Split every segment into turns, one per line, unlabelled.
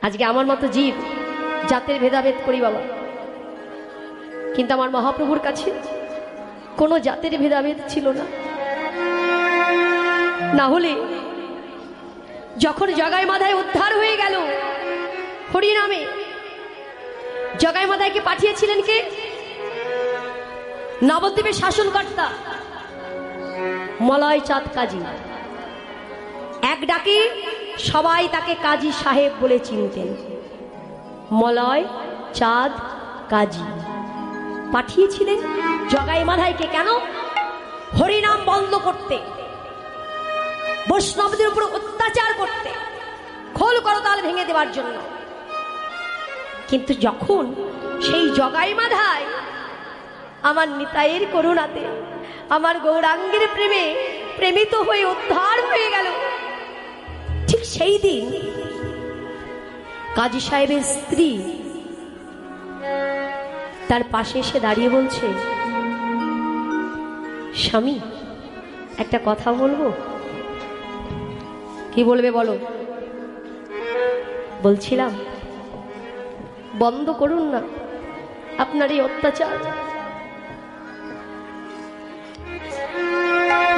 আজকে আমার মতো জীব জাতের ভেদাভেদ করি বাবা, কিন্তু আমার মহাপ্রভুর কাছে কোনো জাতের ভেদাভেদ ছিল না। না হলে যখন জগাই মাধায় উদ্ধার হয়ে গেল হরি নামে, জগাই মাধায়কে পাঠিয়েছিলেন কে? নবদ্বীপের শাসনকর্তা মলয় চাঁদ কাজী। এক ডাকে সবাই তাকে কাজী সাহেব বলে চিনতেন। মলয় চাঁদ কাজী পাঠিয়েছিলেন জগাই মাধায়কে, কেন? হরিনাম বন্ধ করতে, বৈষ্ণবদের উপর অত্যাচার করতে, খোল করতাল ভেঙে দেওয়ার জন্য। কিন্তু যখন সেই জগাই মাধায় আমার নিতাইয়ের করুণাতে, আমার গৌরাঙ্গের প্রেমে প্রেমিত হয়ে উদ্ধার হয়ে গেল, ঠিক সেই দিন কাজী সাহেবের স্ত্রী তার পাশে এসে দাঁড়িয়ে বলছে, স্বামী একটা কথা বলবো। কি বলবে বলো? বলছিলাম বন্ধ করুন না আপনার এই অত্যাচার,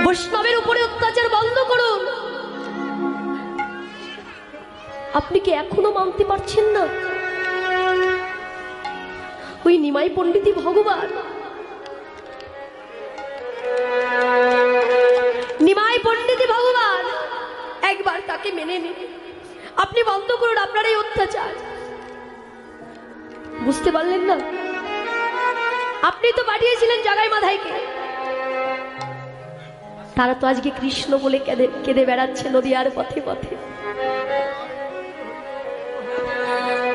বৈষ্ণবের উপরে অত্যাচার বন্ধ করুন। আপনি কি এখনো মানতে পারছেন না ওই নিমাই পণ্ডিতই ভগবান? নিমাই পণ্ডিতই ভগবান, একবার তাকে মেনে নিন। আপনি বন্ধ করুন আপনার এই অত্যাচার। বুঝতে পারলেন না? আপনি তো পাঠিয়েছিলেন জগাই মাধায়কে, তারা তো আজকে কৃষ্ণ বলে কেঁদে কেঁদে বেড়াচ্ছে নদীয়ার পথে পথে।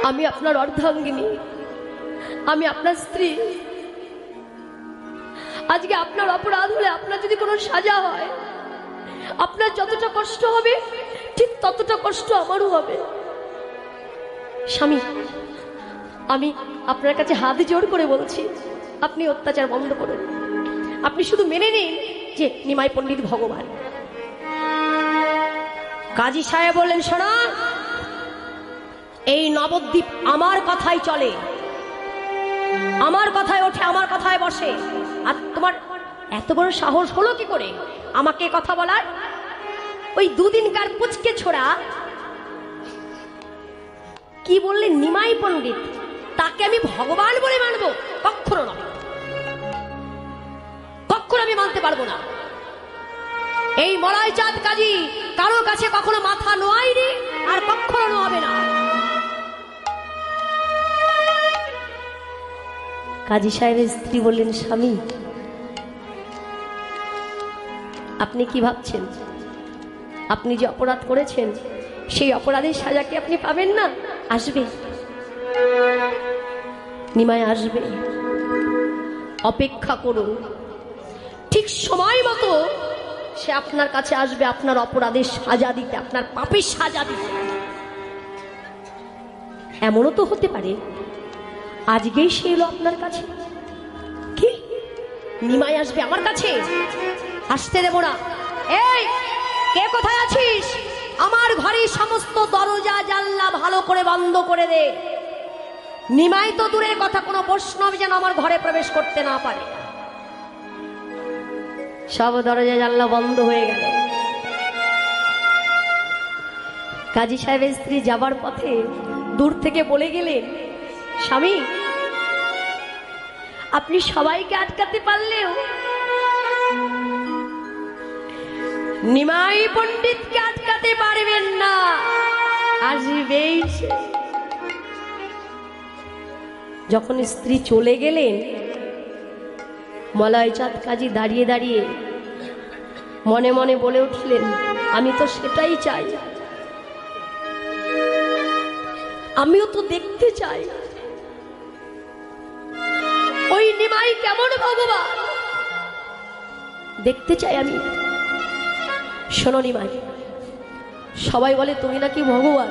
আমি আপনার অর্ধাঙ্গিনী, আমি আপনার স্ত্রী। আজকে আপনার অপরাধ হলে, আপনার যদি কোনো সাজা হয়, আপনার যতটা কষ্ট হবে ঠিক ততটা কষ্ট আমারও হবে। স্বামী, আমি আপনার কাছে হাত জোড় করে বলছি, আপনি অত্যাচার বন্ধ করুন। আপনি শুধু মেনে নিন যে নিমাই পণ্ডিত ভগবান। কাজী সাহেব বললেন, শোনো, এই নবদ্বীপ আমার কথাই চলে, আমার কথায় ওঠে, আমার কথায় বসে। আর তোমার এত বড় সাহস হলো কি করে আমাকে কথা বলার? ওই দুদিনকার পুচকে ছোড়া কি বললেন নিমাই পণ্ডিত, তাকে আমি ভগবান বলে মানবো? কখনো নয়, কখনো আমি মানতে পারবো না। এই মলয় চাঁদ কাজী কারো কাছে কখনো মাথা নোয়াইনি, আর কখনো নোয়াবে না। কাজী সাহেবের স্ত্রী বললেন, স্বামী আপনি কি ভাবছেন? আপনি যে অপরাধ করেছেন সেই অপরাধের সাজা কি আপনি পাবেন না? আসবে, নিমাই আসবে, অপেক্ষা করুন। ঠিক সময় মতো সে আপনার কাছে আসবে, আপনার অপরাধের সাজা দিতে, আপনার পাপের সাজা দিতে। এমনও তো হতে পারে আজকেই সে এলো আপনার কাছে। কি নিমাই আসবে আমার কাছে? আসতে দেব না। এই কে কোথায় আছিস? আমার ঘরের সমস্ত দরজা জানলা ভালো করে বন্ধ করে দে। নিমাই তো দূরের কথা, কোনো বৈষ্ণব যেন আমার ঘরে প্রবেশ করতে না পারে। সব দরজা জানলা বন্ধ হয়ে গেল। কাজী সাহেবের স্ত্রী যাবার পথে দূর থেকে বলে গেলেন, স্বামী আপনি সবাইকে আটকাতে পারলেও নিমাই পণ্ডিতকে আটকাতে পারবেন না, আসবেই সে। যখন স্ত্রী চলে গেলেন, মলয় চাঁদ কাজী দাঁড়িয়ে দাঁড়িয়ে মনে মনে বলে উঠলেন, আমি তো সেটাই চাই, আমিও তো দেখতে চাই ওই নিমাই কেমন ভগবান, দেখতে চাই আমি। শোনো নিমাই, সবাই বলে তুমি নাকি ভগবান।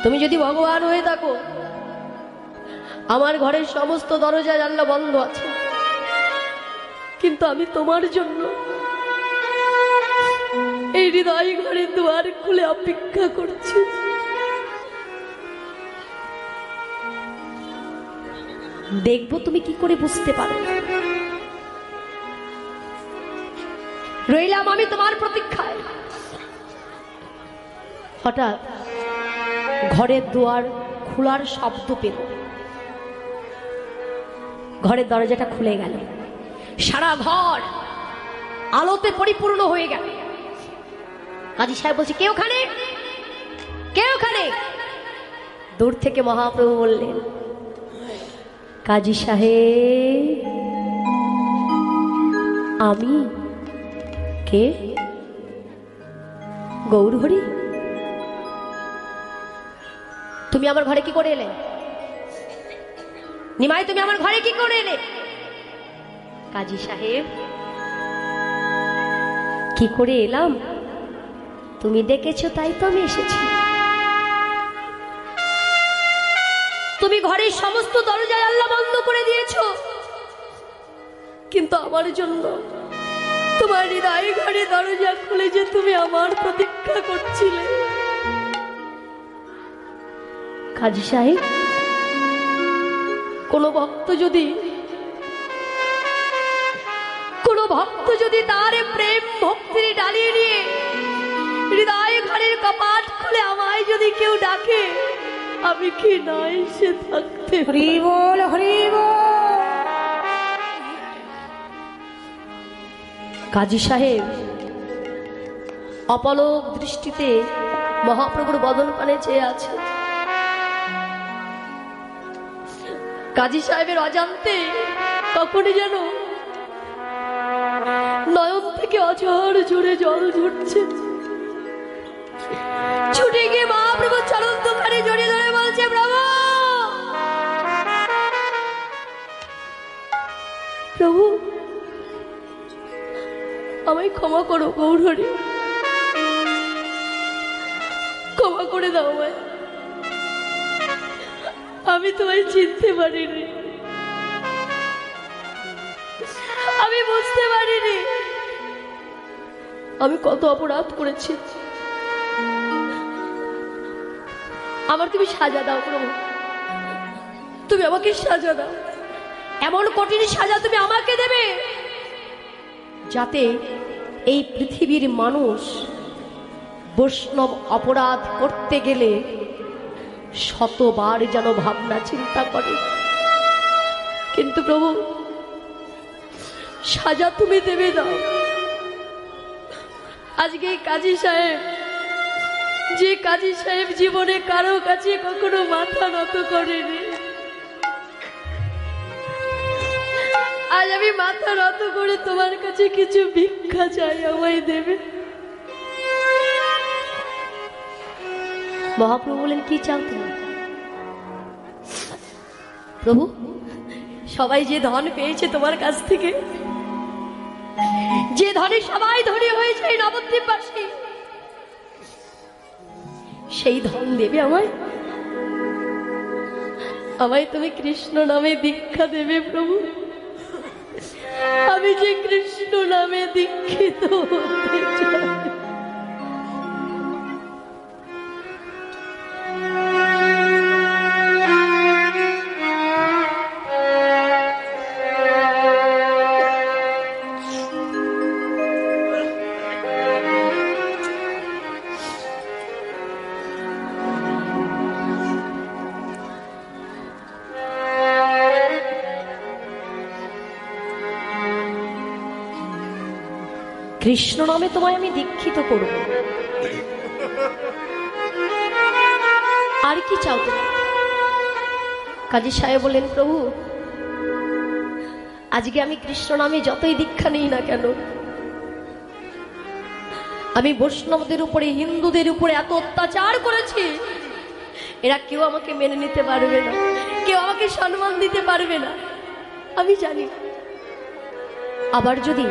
তুমি যদি ভগবান হয়ে থাকো, আমার ঘরের সমস্ত দরজা জানলা বন্ধ আছে, কিন্তু আমি তোমার জন্য এই হৃদয় ঘরে দুয়ার খুলে অপেক্ষা করছি। দেখবো তুমি কি করে বুঝতে পারো। রইলাম আমি তোমার প্রতীক্ষায়। হঠাৎ ঘরের দুয়ার খোলার শব্দ পেল, ঘরের দরজাটা খুলে গেল, সারা ঘর আলোতে পরিপূর্ণ হয়ে গেল। কাজী সাহেব বলছে, কে ওখানে, কে ওখানে? দূর থেকে মহাপ্রভু বললেন, কাজী সাহেব আমি। কে? গৌরহরি। তুমি আমার ঘরে কি করে এলে? নিমাই তুমি আমার ঘরে কি করে এলে? কাজী সাহেব কি করে এলাম তুমি দেখেছো, তাই তো আমি এসেছি। তুমি ঘরের সমস্ত দরজায় আল্লাহ বন্ধ করে দিয়েছো, কিন্তু আমার জন্য তোমার হৃদয় ঘরে দরজা খুলে যে তুমি আমার প্রতীক্ষা করছিলে। কাজী সাহেব, কোন ভক্ত যদি তার প্রেম ভক্তির ডালিয়ে নিয়ে হৃদয় ঘরের কপাট খুলে আমায় যদি কেউ ডাকে, আমি কি নয় সে থাকতে। হরি বল, হরি বল। কাজী সাহেব অপলক দৃষ্টিতে মহাপ্রভুর বদন পানে চেয়ে আছে। কাজী সাহেবের অজান্তে কখনই যেন নয়ন থেকে অঝর ঝরে জল ঝরছে। ছুটে গিয়ে মহাপ্রভুর চরণ দোকানে জড়িয়ে ধরে বলছে, প্রভু, প্রভু আমায় ক্ষমা করো, গৌরহরি ক্ষমা করে দাও আমায়, আমি তোমায় চিনতে পারিনি, আমি বুঝতে পারিনি আমি কত অপরাধ করেছি। আমার তুমি সাজা দাও প্রভু, তুমি আমাকে সাজা দাও, এমন কঠিন সাজা তুমি আমাকে দেবে যাতে এই পৃথিবীর মানুষ বৈষ্ণব অপরাধ করতে গেলে শতবার যেন ভাবনা চিন্তা করে। কিন্তু প্রভু সাজা তুমি দেবে দাও। আজকে কাজী সাহেব, যে কাজী সাহেব জীবনে কারো কাছে কখনো মাথা নত করেনি, আজ আমি মাথা নত করে তোমার কাছে কিছু ভিক্ষা চাই, আমায় দেবে। মহাপ্রভু বলেন, কি চাও তুমি? প্রভু সবাই যে ধন পেয়েছে তোমার কাছ থেকে, যে ধনে সবাই ধনী হয়েছে এই নবদ্বীপবাসী, সেই ধন দেবে আমায়, আমায় তুমি কৃষ্ণ নামে দীক্ষা দেবে প্রভু। আমি যে কৃষ্ণ নামে দীক্ষিত হতে চাই। কৃষ্ণ নামে তোমায় আমি দীক্ষিত করব, আর কি চাও তুমি? কাজী সাহেব বলেন, প্রভু আজকে আমি কৃষ্ণ নামে যতই দীক্ষা নিই না কেন, আমি বৈষ্ণবদের উপরে, হিন্দুদের উপরে এত অত্যাচার করেছি, এরা কেউ আমাকে মেনে নিতে পারবে না, কেউ আমাকে সম্মান দিতে পারবে না। আমি জানি আবার যদি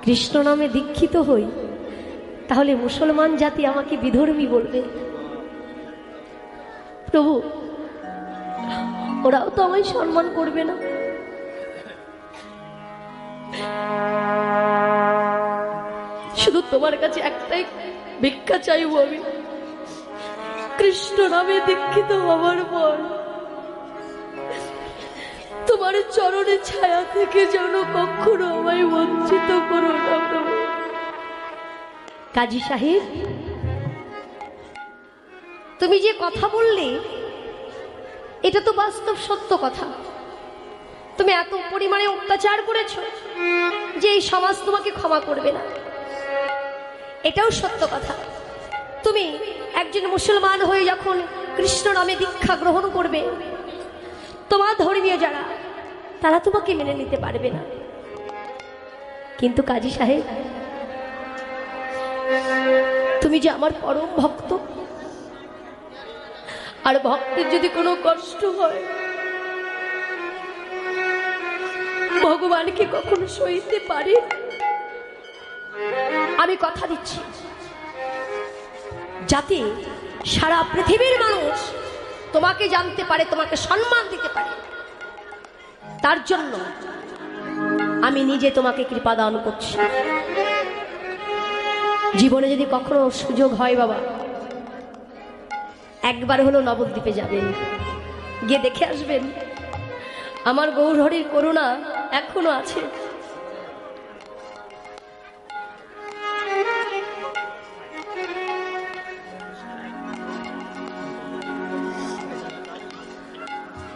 কৃষ্ণ নামে দীক্ষিত হই, তাহলে মুসলমান জাতি আমাকে বিধর্মী বলবে। প্রভু ওরাও তো আমায় সম্মান করবে না। শুধু তোমার কাছে একটাই ভিক্ষা চাইব, আমি কৃষ্ণ নামে দীক্ষিত হওয়ার পর তোমার চরণের ছায়া থেকে যেন কখনো আমায় বঞ্চিত করো না প্রভু। কাজী সাহেব, তুমি যে কথা বললে এটা তো বাস্তব সত্য কথা। তুমি এত পরিমাণে অত্যাচার করেছো যে এই সমাজ তোমাকে ক্ষমা করবে না, এটাও সত্য কথা। তুমি একজন মুসলমান হয়ে যখন কৃষ্ণ নামে দীক্ষা গ্রহণ করবে, তোমার ধর্মীয় যারা তারা তোমাকে মেনে নিতে পারবে না। কিন্তু কাজী সাহেব, তুমি যে আমার পরম ভক্ত, আর ভক্তের যদি কোনো কষ্ট হয় ভগবানকে কখনো সইতে পারে? আমি কথা দিচ্ছি, যাতে সারা পৃথিবীর মানুষ তোমাকে জানতে পারে, তোমাকে সম্মান দিতে পারে, তার জন্য আমি নিজে তোমাকে কৃপা দান করছি। জীবনে যদি কখনো সুযোগ হয় বাবা, একবার হলো নবদ্বীপে যাবেন, গিয়ে দেখে আসবেন আমার গৌরহরির করুণা এখনো আছে।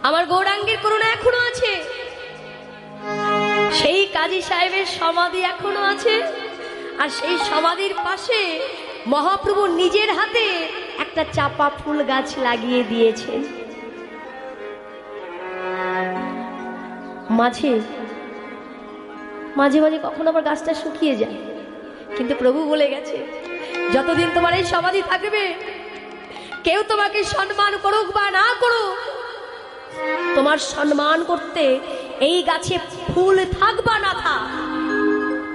আমার গৌরাঙ্গের করুণা এখনো আছে। সেই কাজী সাহেবের সমাধি এখনো আছে, আর সেই সমাধির পাশে মহাপ্রভু নিজের হাতে একটা চাপা ফুল গাছ লাগিয়ে দিয়েছেন। মাঝে মাঝে কখনো আবার গাছটা শুকিয়ে যায়, কিন্তু প্রভু বলে গেছে যতদিন তোমার এই সমাধি থাকবে, কেউ তোমাকে সম্মান করুক বা না করুক, তোমার সম্মান করতে এই গাছে ফুল থাক বা না থাক,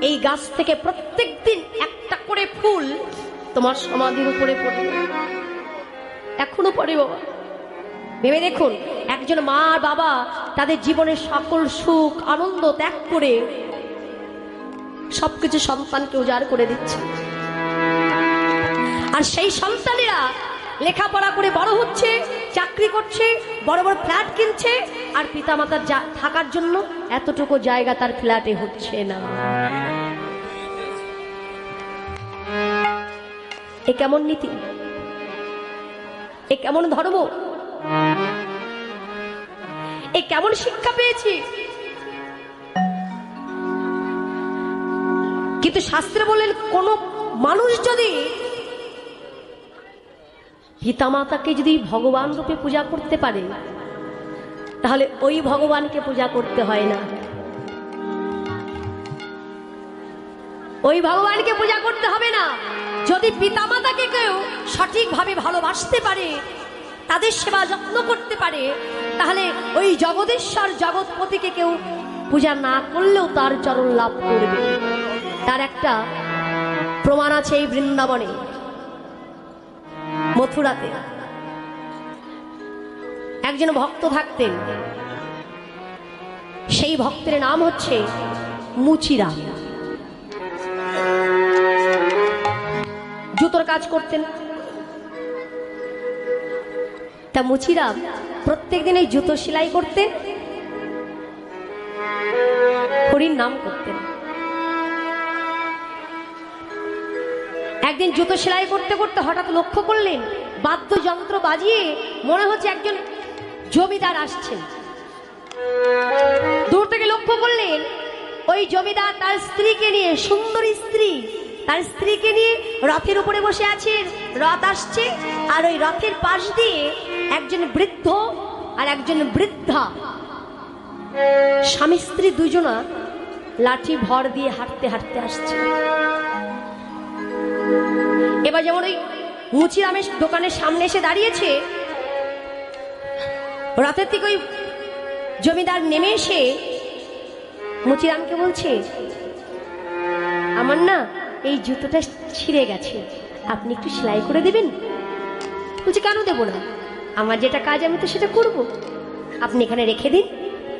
এই গাছ থেকে প্রত্যেকদিন একটা করে ফুল তোমার সমাধির উপরে পড়বে। এখনো পড়ে বাবা। ভেবে দেখুন, একজন মা বাবা তাদের জীবনের সকল সুখ আনন্দ ত্যাগ করে সবকিছু সন্তানকে উজাড় করে দিচ্ছে, আর সেই সন্তানেরা লেখাপড়া করে বড় হচ্ছে, চাকরি করছে, বড় বড় ফ্ল্যাট কিনছে, আর পিতামাতার থাকার জন্য এতটুকু জায়গা তার ফ্ল্যাটে হচ্ছে না। এ কেমন নীতি? এ কেমন ধর্ম? এ কেমন শিক্ষা পেয়েছি? কিন্তু শাস্ত্রে বললেন, কোন মানুষ যদি পিতামাতাকে যদি ভগবান রূপে পূজা করতে পারে, তাহলে ওই ভগবানকে পূজা করতে হয় না, ওই ভগবানকে পূজা করতে হবে না। যদি পিতামাতাকে কেউ সঠিকভাবে ভালোবাসতে পারে, তাদের সেবা যত্ন করতে পারে, তাহলে ওই জগদীশ্বর জগৎপতিকে কেউ পূজা না করলেও তার চরণ লাভ করবে। তার একটা প্রমাণ আছে এই বৃন্দাবনে, মথুরাতে একজন ভক্ত থাকতেন। সেই ভক্তের নাম হচ্ছে মুচিরাম। জুতোর কাজ করতেন। তা মুচিরাম প্রত্যেকদিন এই জুতো সেলাই করতেন, হরির নাম করতেন। একদিন জুতো সেলাই করতে করতে হঠাৎ লক্ষ্য করলেন বাদ্যযন্ত্র বাজিয়ে মনে হচ্ছে একজন জমিদার আসছেন। দূর থেকে লক্ষ্য করলেন ওই জমিদার তার স্ত্রীকে নিয়ে, সুন্দরী স্ত্রী, তার স্ত্রীকে নিয়ে রথের উপরে বসে আছেন। রথ আসছে, আর ওই রথের পাশ দিয়ে একজন বৃদ্ধ আর একজন বৃদ্ধা, স্বামী স্ত্রী দুজনা লাঠি ভর দিয়ে হাঁটতে হাঁটতে আসছে। এবার যেমন ওই মুচিরামের দোকানের সামনে এসে দাঁড়িয়েছে, রথের থেকে ওই জমিদার নেমে এসে মুচিরামকে বলছে, আমার না এই জুতোটা ছিঁড়ে গেছে, আপনি একটু সেলাই করে দেবেন? বলছে, কেন দেবো না, আমার যেটা কাজ আমি তো সেটা করব, আপনি এখানে রেখে দিন,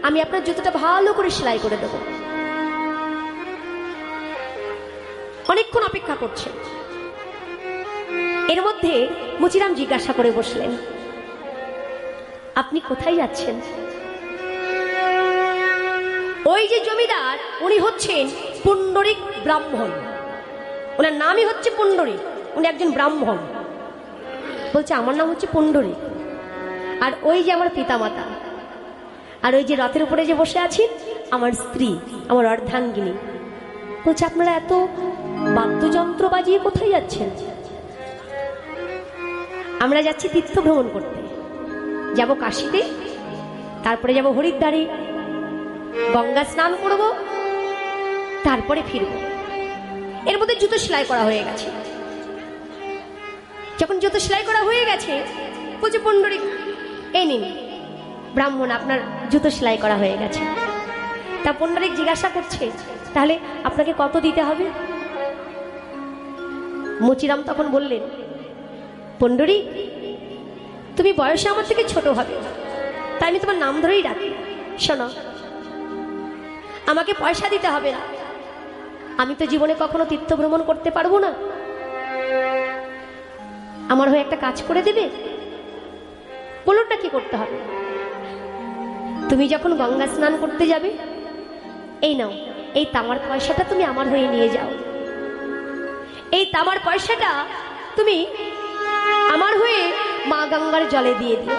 আমি আপনার জুতোটা ভালো করে সেলাই করে দেবো। অনেকক্ষণ অপেক্ষা করছে। এর মধ্যে মুচিরাম জিজ্ঞাসা করে বসলেন, আপনি কোথায় যাচ্ছেন? ওই যে জমিদার উনি হচ্ছেন পুণ্ডরিক ব্রাহ্মণ, ওনার নামই হচ্ছে পুণ্ডরিক, উনি একজন ব্রাহ্মণ। বলছে আমার নাম হচ্ছে পুণ্ডরিক, আর ওই যে আমার পিতামাতা, আর ওই যে রথের উপরে যে বসে আছেন আমার স্ত্রী, আমার অর্ধাঙ্গিনী। বলছে আপনারা এত বাদ্যযন্ত্র বাজিয়ে কোথায় যাচ্ছেন? আমরা যাচ্ছি তীর্থ ভ্রমণ করতে, যাব কাশীতে, তারপরে যাব হরিদ্বারে, গঙ্গা স্নান করব, তারপরে ফিরব। এর মধ্যে জুতো সেলাই করা হয়ে গেছে। যখন জুতো সেলাই করা হয়ে গেছে, বলছে পুণ্ডরিক এই নিন ব্রাহ্মণ, আপনার জুতো সেলাই করা হয়ে গেছে। তা পুণ্ডরিক জিজ্ঞাসা করছে তাহলে আপনাকে কত দিতে হবে? মুচিরাম তখন বললেন, পুণ্ডরিক তুমি বয়সে আমার থেকে ছোট হবে, তাই আমি তোমার নাম ধরেই ডাকি। শোনো, আমাকে পয়সা দিতে হবে না, আমি তো জীবনে কখনো তীর্থ ভ্রমণ করতে পারবো না, আমার হয়ে একটা কাজ করে দেবে? বলুন না কি করতে হবে। তুমি যখন গঙ্গা স্নান করতে যাবে, এই নাও এই তামার পয়সাটা তুমি আমার হয়ে নিয়ে যাও, এই তামার পয়সাটা তুমি আমার হয়ে মা গঙ্গার জলে দিয়ে দিও।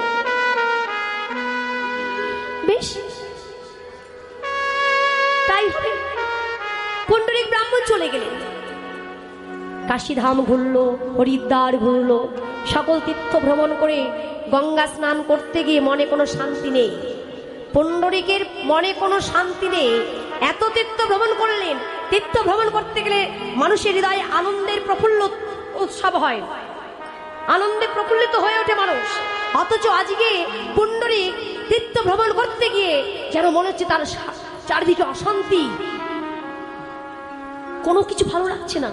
বেশ, তাই হবে। পুণ্ডরিক ব্রাহ্মণ চলে গেলেন, কাশীধাম ঘুরলো, হরিদ্বার ঘুরলো, সকল তীর্থ ভ্রমণ করে গঙ্গা স্নান করতে গিয়ে মনে কোনো শান্তি নেই। পুণ্ডরিকের মনে কোনো শান্তি নেই। এত তীর্থ ভ্রমণ করলেন, তীর্থ ভ্রমণ করতে গেলে মানুষের হৃদয়ে আনন্দের প্রফুল্ল উৎসব হয়, আনন্দে প্রফুল্লিত হয়ে ওঠে মানুষ। অথচ আজকে পুণ্ডরিক তীর্থ ভ্রমণ করতে গিয়ে যেন মনে হচ্ছে তার চারদিকে অশান্তি, কোনো কিছু ভালো লাগছে না।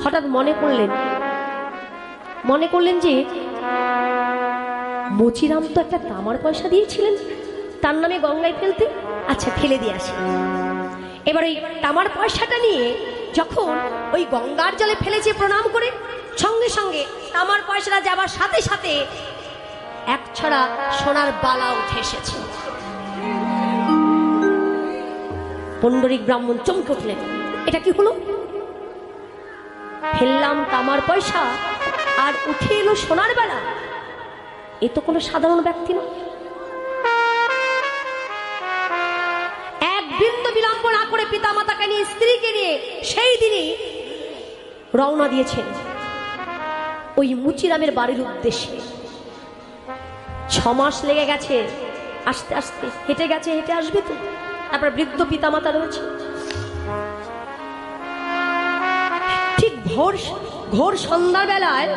হঠাৎ মনে করলেন যে মুচিরাম তো একটা তামার পয়সা দিয়েছিলেন তার নামে গঙ্গায় ফেলতে, আচ্ছা ফেলে দিয়ে আসি। এবার ওই তামার পয়সাটা নিয়ে যখন ওই গঙ্গার জলে ফেলেছে প্রণাম করে, সঙ্গে সঙ্গে তামার পয়সাটা যাবার সাথে সাথে এক ছড়া সোনার বালা উঠে এসেছে। পুণ্ডরিক ব্রাহ্মণ চমকে উঠলেন, এটা কি হলো? ফেললাম তামার পয়সা আর উঠে এলো সোনার বালা, এ তো কোনো সাধারণ ব্যক্তি না। এক বিন্দু বিলম্ব না করে পিতামাতাকে নিয়ে, স্ত্রীকে নিয়ে সেই দিনই রওনা দিয়েছেন ওই মুচিরামের বাড়ির উদ্দেশ্যে। 6 মাস লেগে গেছে, আস্তে আস্তে হেঁটে গেছে, হেঁটে আসবে তো। তারপর বৃদ্ধ পিতামাতা রয়েছে। ঠিক ঘোর সন্ধ্যাবেলায়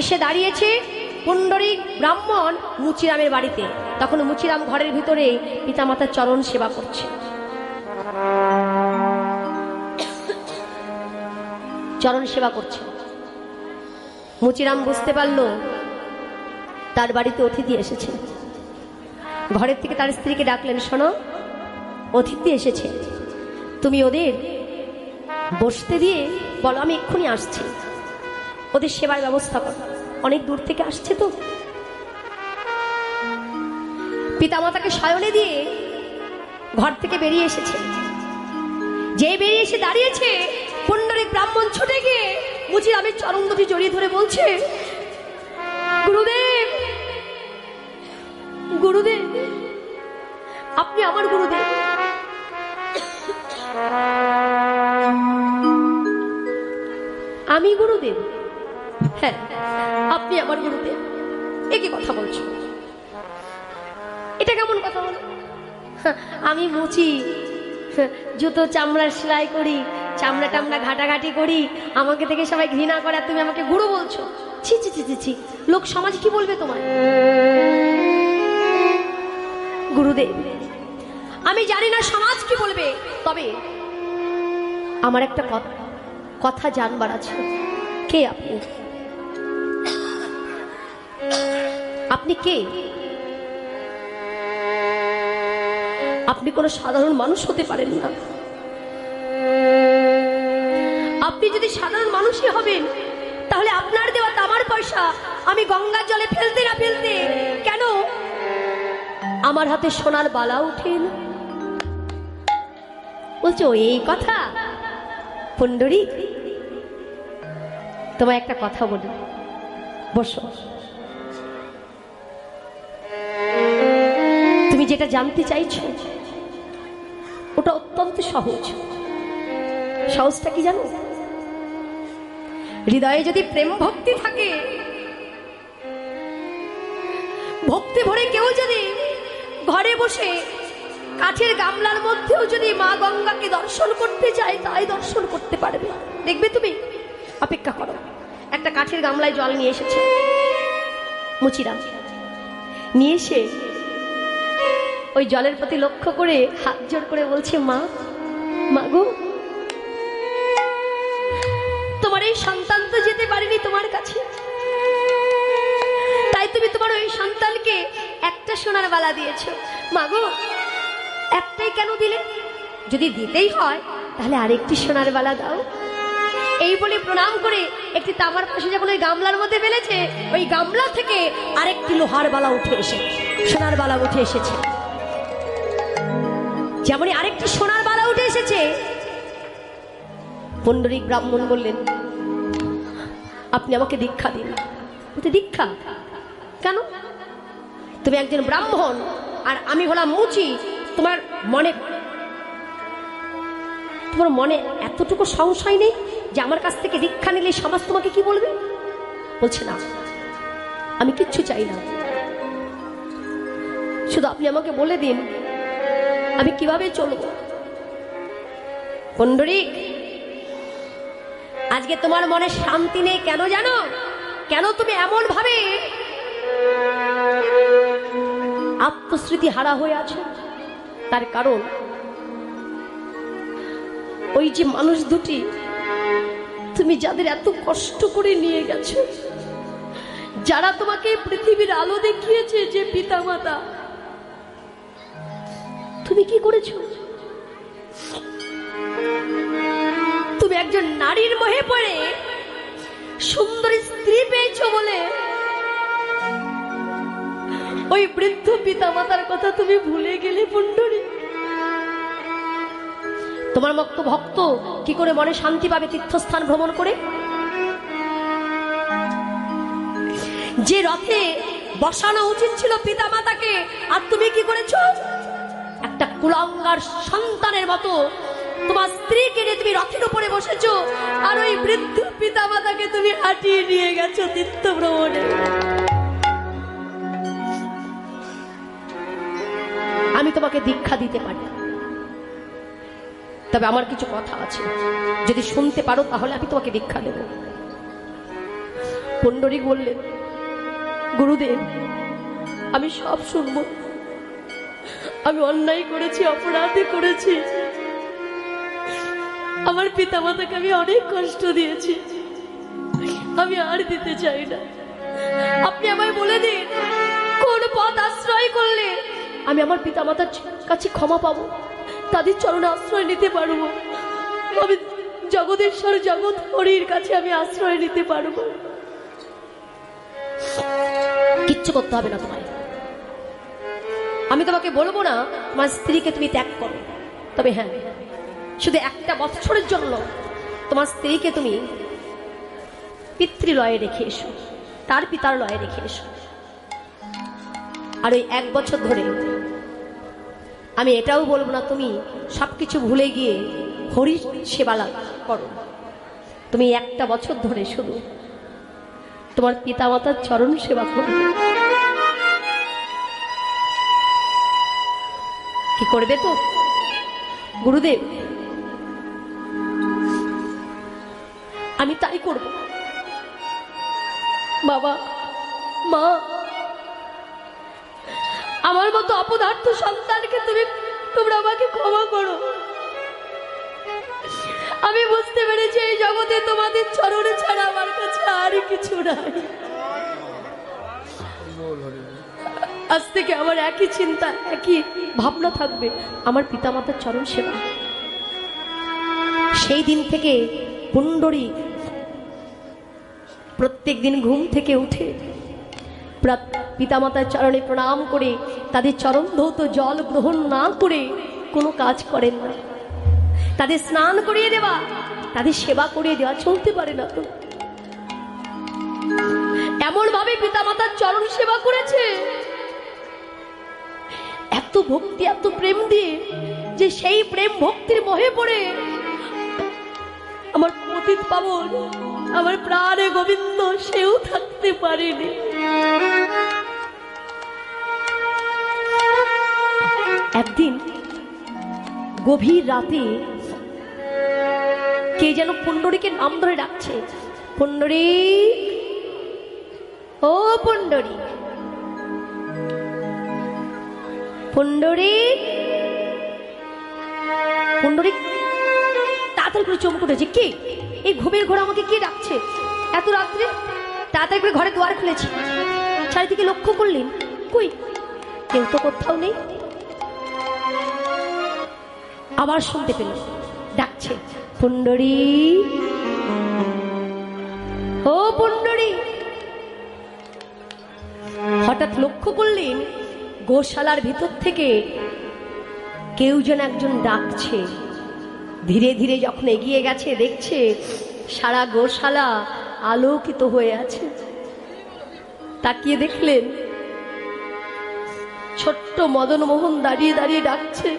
এসে দাঁড়িয়েছে পুণ্ডরিক ব্রাহ্মণ মুচিরামের বাড়িতে। তখন মুচিরাম ঘরের ভিতরে পিতামাতার চরণ সেবা করছে। মুচিরাম বুঝতে পারল তার বাড়িতে অতিথি এসেছে। ঘরের থেকে তার স্ত্রীকে ডাকলেন, শোনো অতিথি এসেছে, তুমি ওদের বসতে দিয়ে বলো আমি এক্ষুনি আসছি, ওদের সেবার ব্যবস্থা করো, অনেক দূর থেকে আসছে তো। পিতামাতাকে শয়নে দিয়ে ঘর থেকে বেরিয়ে এসেছে। যে বেরিয়ে এসে দাঁড়িয়েছে, পুণ্ডরিক ব্রাহ্মণ ছুটে গিয়ে মুচিরামের চরণ দুটি জড়িয়ে ধরে বলছে, গুরুদেব, গুরুদেব, আপনি আমার গুরুদেব। আমি গুরুদেব? হ্যাঁ, আপনি আমার গুরুদেব। এ কি কথা বলছো? এটা কেমন কথা বলো? আমি মুচি, জুতো চামড়ার সেলাই করি, চামড়া টামড়া ঘাটাঘাটি করি, আমাকে থেকে সবাই ঘৃণা করে, তুমি আমাকে গুরু বলছো? ছি ছি ছি ছি, লোক সমাজ কি বলবে তোমার? গুরুদেব, আমি জানি না সমাজ কি বলবে, তবে আমার একটা কথা জানবার আছে। কে আপনি? আপনি কে? আপনি কোনো সাধারণ মানুষ হতে পারেন না। আপনি যদি সাধারণ মানুষই হবেন, তাহলে আপনার দেওয়া তামার পয়সা আমি গঙ্গার জলে ফেলতে না ফেলতে কেন আমার হাতে সোনার বালা উঠে এলো। বলছো এই কথা? পুণ্ডরীক, তোমায় একটা কথা বলি, বসো। তুমি যেটা জানতে চাইছো ওটা অত্যন্ত সহজ। সহজটা কি জানো? হৃদয়ে যদি প্রেম ভক্তি থাকে, ভক্তি ভরে কেউ যদি ঘরে বসে কাঠের গামলার মধ্যেও যদি মা গঙ্গাকে দর্শন করতে চায়, তাই দর্শন করতে পারবে। দেখবে তুমি, অপেক্ষা করো। একটা কাঠের গামলায় জল নিয়ে এসেছে মুচিরাম, নিয়ে এসে ওই জলের প্রতি লক্ষ্য করে হাত জোড় করে বলছে, মা, মা গো, তোমার এই সন্তান তো যেতে পারেনি তোমার কাছে, তাই তুমি তোমার ওই সন্তানকে একটা সোনার বালা দিয়েছো। মা গো, একটাই কেন দিলে? যদি দিতেই হয় তাহলে আরেকটি সোনার বালা দাও। এই বলে প্রণাম করে একটি তামার পাশে যখন ওই গামলার মধ্যে ফেলেছে, ওই গামলা থেকে আরেকটি লোহার বালা উঠে এসে সোনার বালা উঠে এসেছে। যেমনই আরেকটি সোনার বালা উঠে এসেছে, পুণ্ডরীক ব্রাহ্মণ বললেন, আপনি আমাকে দীক্ষা দিন। বলতে, দীক্ষা কেন? তুমি একজন ব্রাহ্মণ আর আমি হলাম মুচি, তোমার মনে এতটুকু সংশয় নেই যে আমার কাছ থেকে দীক্ষা নিলে সমাজ তোমাকে কি বলবে? বলছে, না, আমি কিচ্ছু চাই না, শুধু আপনি আমাকে বলে দিন আমি কিভাবে চলবো। পুণ্ডরীক, আজকে তোমার মনে শান্তি নেই কেন জানো? কেন তুমি এমন ভাবে আত্মস্মৃতি হারা হয়ে আছো? তার কারণ ওই যে মানুষ দুটি তুমি যাদের এত কষ্ট করে নিয়ে গেছো, যারা তোমাকে পৃথিবীর আলো দেখিয়েছে, যে পিতা মাতা, তুমি কি করেছো? তুমি একজন নারীর মোহে পড়ে সুন্দর স্ত্রী পেয়েছো বলে ওই বৃদ্ধ পিতা মাতার কথা তুমি ভুলে গেলে। পুণ্ডরীক, তোমার মতো ভক্ত কি করে মনে শান্তি পাবে তীর্থস্থান ভ্রমণ করে? যে রথে বসানো উচিত ছিল পিতা মাতাকে, আর তুমি কি করেছো? একটা কুলাঙ্গার সন্তানের মতো তোমার স্ত্রীকে নিয়ে তুমি রথের উপরে বসেছো, আর ওই বৃদ্ধ পিতা মাতাকে তুমি হাঁটিয়ে নিয়ে গেছো তীর্থ ভ্রমণে। আমি তোমাকে দীক্ষা দিতে পারি, তবে আমার কিছু কথা আছে, যদি শুনতে পারো তাহলে আমি তোমাকে দীক্ষা দেব। পুণ্ডরীক বললেন, গুরুদেব, আমি সব শুনব। আমি অন্যায় করেছি, অপরাধ করেছি, আমার পিতা মাতাকে আমি অনেক কষ্ট দিয়েছি, আমি আর দিতে চাই না। আপনি আমায় বলে দিন কোন পথ আশ্রয় করলে আমি আমার পিতা মাতার কাছে ক্ষমা পাবো, তাদের চরণে আশ্রয় নিতে পারবো, আমি জগদীশ্বর জগৎ হরির কাছে আমি আশ্রয় নিতে পারবো। কিচ্ছু করতে হবে না তোমায়, আমি তোমাকে বলবো না তোমার স্ত্রীকে তুমি ত্যাগ করো, তবে হ্যাঁ, শুধু একটা বছরের জন্য তোমার স্ত্রীকে তুমি পিতৃলয়ে রেখে এসো, তার পিতার লয়ে রেখে এসো। আর ওই 1 বছর ধরে আমি এটাও বলবো না তুমি সবকিছু ভুলে গিয়ে হরি সেবা করো। তুমি 1টা বছর ধরে শুধু তোমার পিতা মাতার চরণ সেবা করবে। কি করবে তো? গুরুদেব, আমি তাই করব। বাবা, মা, আমার মতো অপদার্থ সন্তানকে তোমরা আমাকে ক্ষমা করো। আমি বুঝতে পেরেছি এই জগতে তোমাদের চরণে ছাড়া আমার কাছে আর কিছু নাই। আজ থেকে আমার একই চিন্তা, একই ভাবনা থাকবে, আমার পিতামাতার চরণ সেবা। সেই দিন থেকে পুণ্ডরীক প্রত্যেক দিন ঘুম থেকে উঠে পিতামাতার চরণে প্রণাম করে তাদের চরণ ধৌত জল গ্রহণ না করে কোনো কাজ করেন না। তাদের স্নান করিয়ে দেওয়া, তাদের সেবা করিয়ে দেওয়া চলতে পারে না। তো এমন ভাবে পিতামাতার চরণ সেবা করেছে, এত ভক্তি এত প্রেম দিয়ে, যে সেই প্রেম ভক্তির মোহে পড়ে আমার পতিত পাবন, আমার প্রাণে গোবিন্দ সেও থাকতে পারেনি। একদিন গভীর রাতে কে যেন পুণ্ডরীকের নাম ধরে ডাকছে, পুণ্ডরীক, ও পুণ্ডরীক, পুণ্ডরীক। পুণ্ডরীক তাড়াতাড়ি করে চমকে উঠেছে, কে এই ঘুমের ঘোড়া আমাকে কে ডাকছে এত রাত্রে? তাড়াতাড়ি করে ঘরে দুয়ার খুলেছি, চারিদিকে লক্ষ্য করলেন, কই কেউ তো কোথাও নেই। আবার শুনতে পেল ডাকছে, পুণ্ডরীক, ও পুণ্ডরীক। হঠাৎ লক্ষ্য করলেন গোশালার ভিতর থেকে কেউ যেন একজন ডাকছে। ধীরে ধীরে যখন এগিয়ে গেছে, দেখছে সারা গোশালা আলোকিত হয়ে আছে। তাকিয়ে দেখলেন ছোট্ট মদন মোহন দাঁড়িয়ে দাঁড়িয়ে ডাকছে,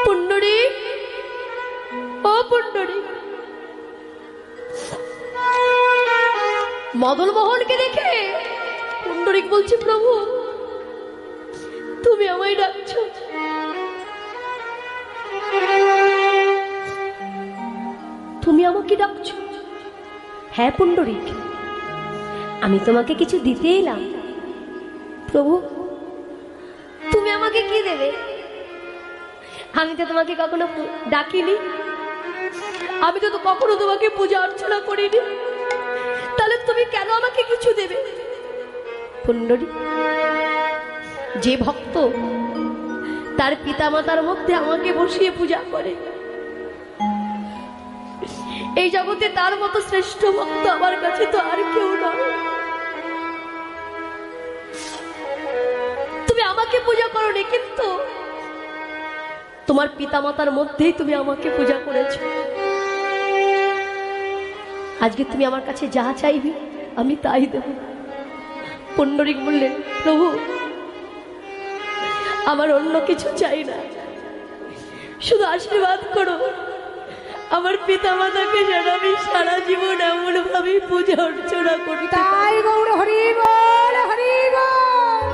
পুণ্ডরীক, ও পুণ্ডরীক। মদন মোহনকে দেখে পুণ্ডরীক বলছে, প্রভু তুমি আমায় ডাকছো? তুমি আমাকে ডাকছো? হ্যাঁ পুণ্ডরীক, আমি তোমাকে কিছু দিতে এলাম। প্রভু তুমি আমাকে কি দেবে? আমি তো তোমাকে কখনো ডাকিনি, আমি তো কখনো তোমাকে পূজা অর্চনা করিনি, তাহলে তুমি কেন আমাকে কিছু দেবে? পুণ্ডরীক, যে ভক্ত তার পিতামাতার মধ্যে আমাকে বসিয়ে পূজা করে, এই জগতে তার মতো শ্রেষ্ঠ ভক্ত আমার কাছে তো আর কেউ নয়। তুমি আমাকে পূজা করোনি, কিন্তু তোমার পিতামাতার মধ্যেই তুমি আমাকে পূজা করেছো। আজকে তুমি আমার কাছে যা চাইবে আমি তাই দেব। পুণ্ডরীক বললেন, প্রভু আমার অন্য কিছু চাই না, শুধু আশীর্বাদ করো আমার পিতামাতাকে যেন আমি সারা জীবন এমন ভাবে পূজা অর্চনা করি। তাই গৌর হরি বল, হরি বল।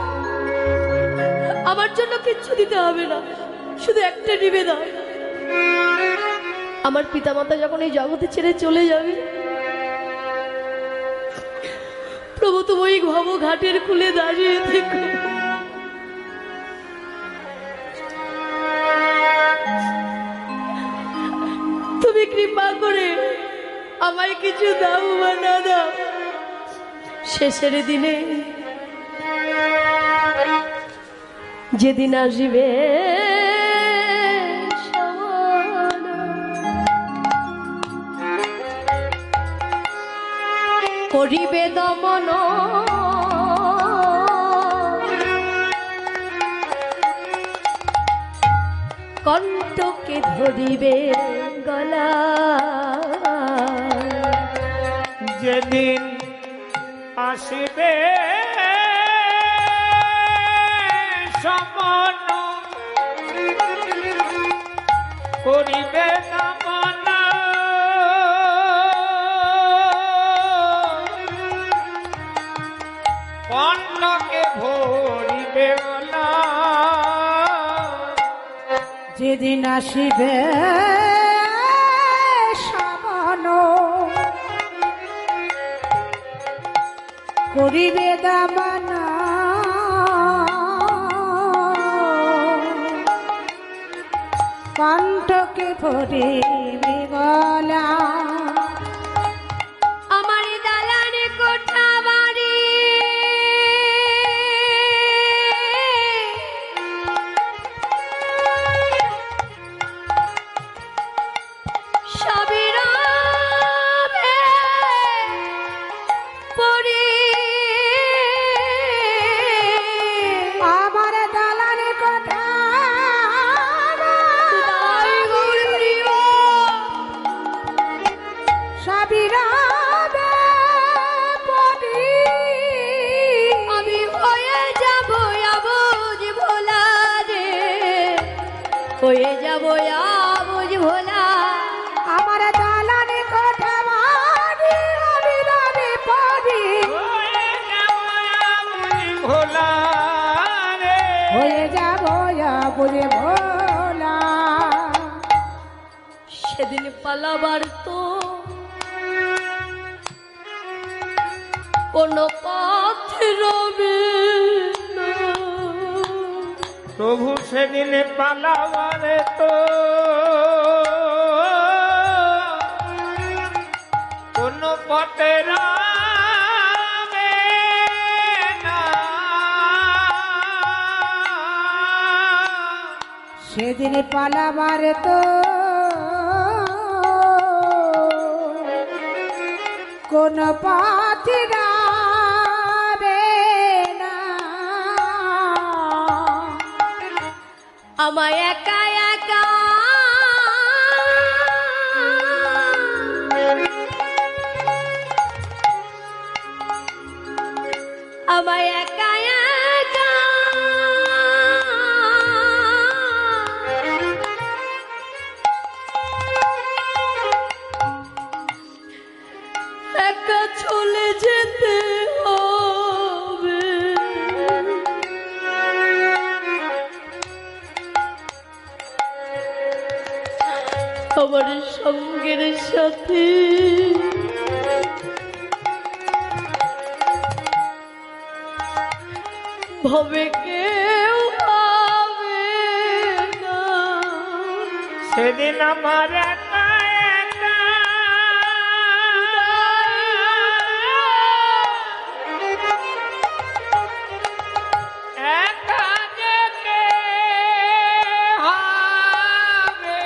আমার জন্য কিচ্ছু দিতে হবে না, শুধু একটা নিবেদন, আমার পিতামাতা যখন এই জগতে ছেড়ে চলে যাবে, প্রভু তুমি ওই ভব ঘাটের কুলে দাঁড়িয়ে থেকো, তুমি কৃপা করে আমায় কিছু দাও বা না দাও, শেষের দিনে যেদিন আসবে করিবে দমন, কণ্ঠকে ধরিবে গলা,
যেদিন আসিবে সমন করিবে দমন, কণ্ঠকে ভরিবে গলা,
যেদিন আসিবে সমন করিবে দমন, কণ্ঠকে ভরিবে গলা।
আমার দালানে কোঠা বাড়ি সবই রবে পড়ে, পালাবার তো কোনো পথ রবে না।
প্রভু সেদিন পালাবারে তো কোনো পথে রবে না।
সেদিন পালাবার তো কোন পথ রবে না।
আমায় একা একা আমায় একা একা একা চলে যেতে হবে। আমার সঙ্গের সাথে ভবে কেউ হবে না।
সেদিন আমার একা একা একা যেতে হবে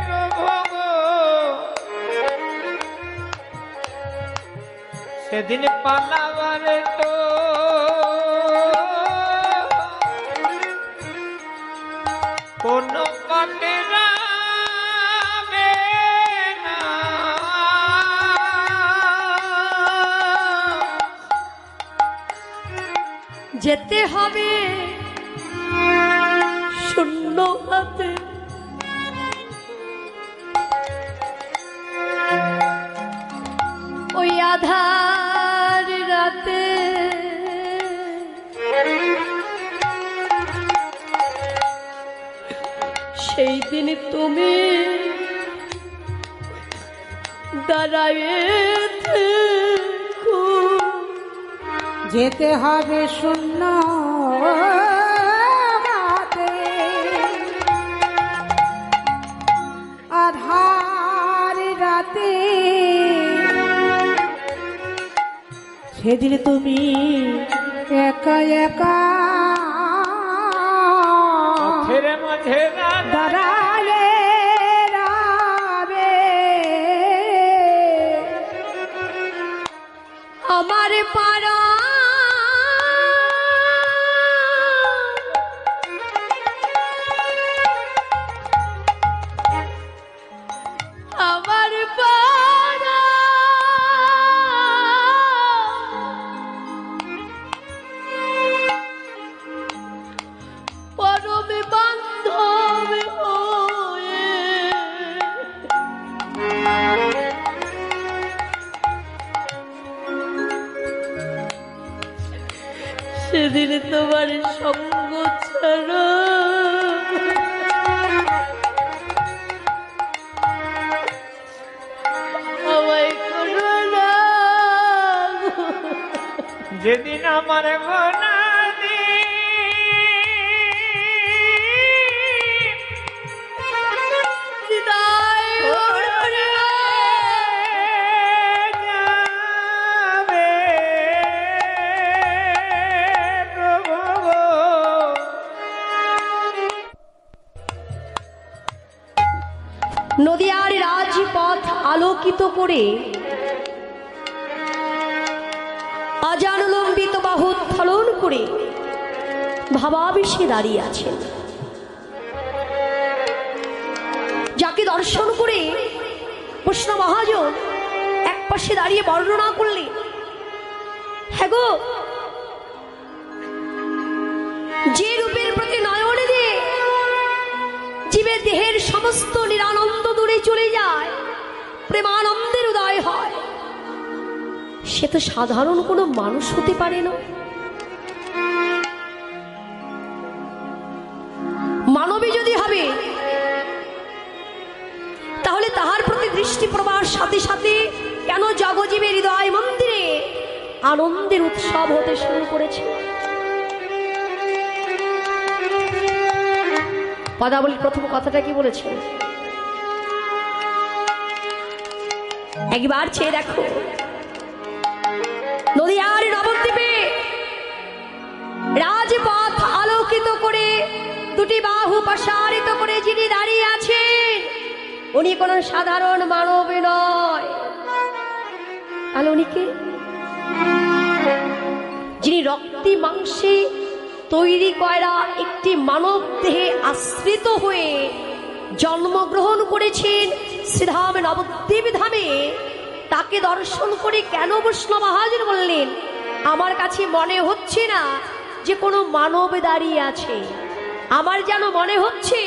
প্রভু গো। সেদিন পালাবারে তো কোনো পথে রবে না।
যেতে হবে শূন্য হাতে। ওই আধার রাতে সেই দিন তুমি দাঁড়ায়ে থেকো।
যেতে হবে শূন্য হাতে, আধার রাতে। সেদিন তুমি একা একা
পথের মাঝে
দাঁড়ালে রবে।
আমার পাড়া আমার পাড়া পরমে বান্ধব হয়ে সেদিন তোমার সঙ্গ ছাড়া আমায় করো না।
যেদিন আমার গোনা
হৃদয় উড়ে
যাবে প্রভু গো।
নদিয়ার রাজপথ আলোকিত করে আজানুলম্বিত বাহু উত্তোলন করে ভাবাবেশে দাঁড়িয়ে আছেন। যাকে দর্শন করে কৃষ্ণ মহাজন এক পাশে দাঁড়িয়ে বর্ণনা করলে, হ্যাঁ গো, যে রূপের প্রতি নয়ন দিয়ে জীবের দেহের সমস্ত নিরানন্দ দূরে চলে যায়, প্রেমানন্দের উদয় হয়, সে তো সাধারণ কোনো মানুষ হতে পারে না। মানবী যদি হবে সাথে সাথে কেন জগজীবের হৃদয় মন্দিরে আনন্দের উৎসব হতে শুরু করেছে। পদাবলীর প্রথম কথাটা কি বলেছে? একবার চেয়ে দেখো, নদীয়ার নবদ্বীপে রাজপথ আলোকিত করে দুটি বাহু প্রসারিত করে যিনি দাঁড়িয়ে আছেন, উনি কোন সাধারণ মানব নয়। তাহলে উনি কে? যিনি রক্তি মাংসে তৈরি করা একটি মানব দেহে আশ্রিত হয়ে জন্মগ্রহণ করেছেন শ্রীধাম নবদ্বীপ ধামে, তাকে দর্শন করে কেন বৈষ্ণব মহাজন বললেন, আমার কাছে মনে হচ্ছে না যে কোনো মানব দাঁড়িয়ে আছে, আমার যেন মনে হচ্ছে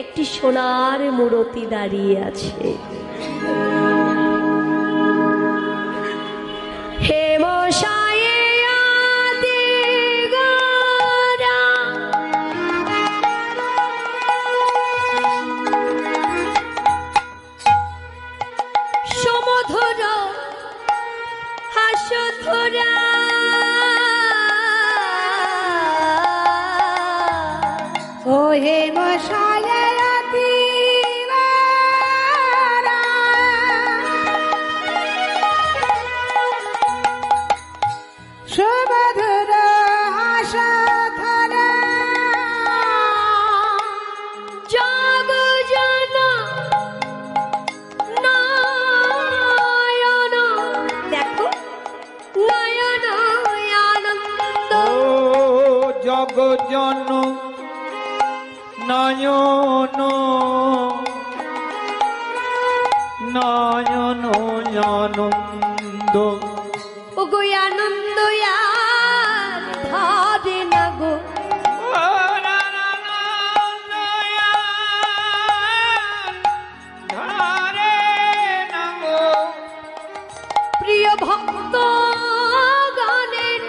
একটি সোনার মূর্তি দাঁড়িয়ে আছে। হে মশায়ে আদি গোরা, সমধুর হাসধরা,
ও হে মশায়ে আদিবারা, সুমধুর হাসধরা,
জগজন নয়ন, দেখো নয়ন আনন্দ,
ও জগজন নয়ন নয়ন আনন্দ,
ওগো আনন্দ আর ধরে না গো, প্রিয় ভক্ত গানের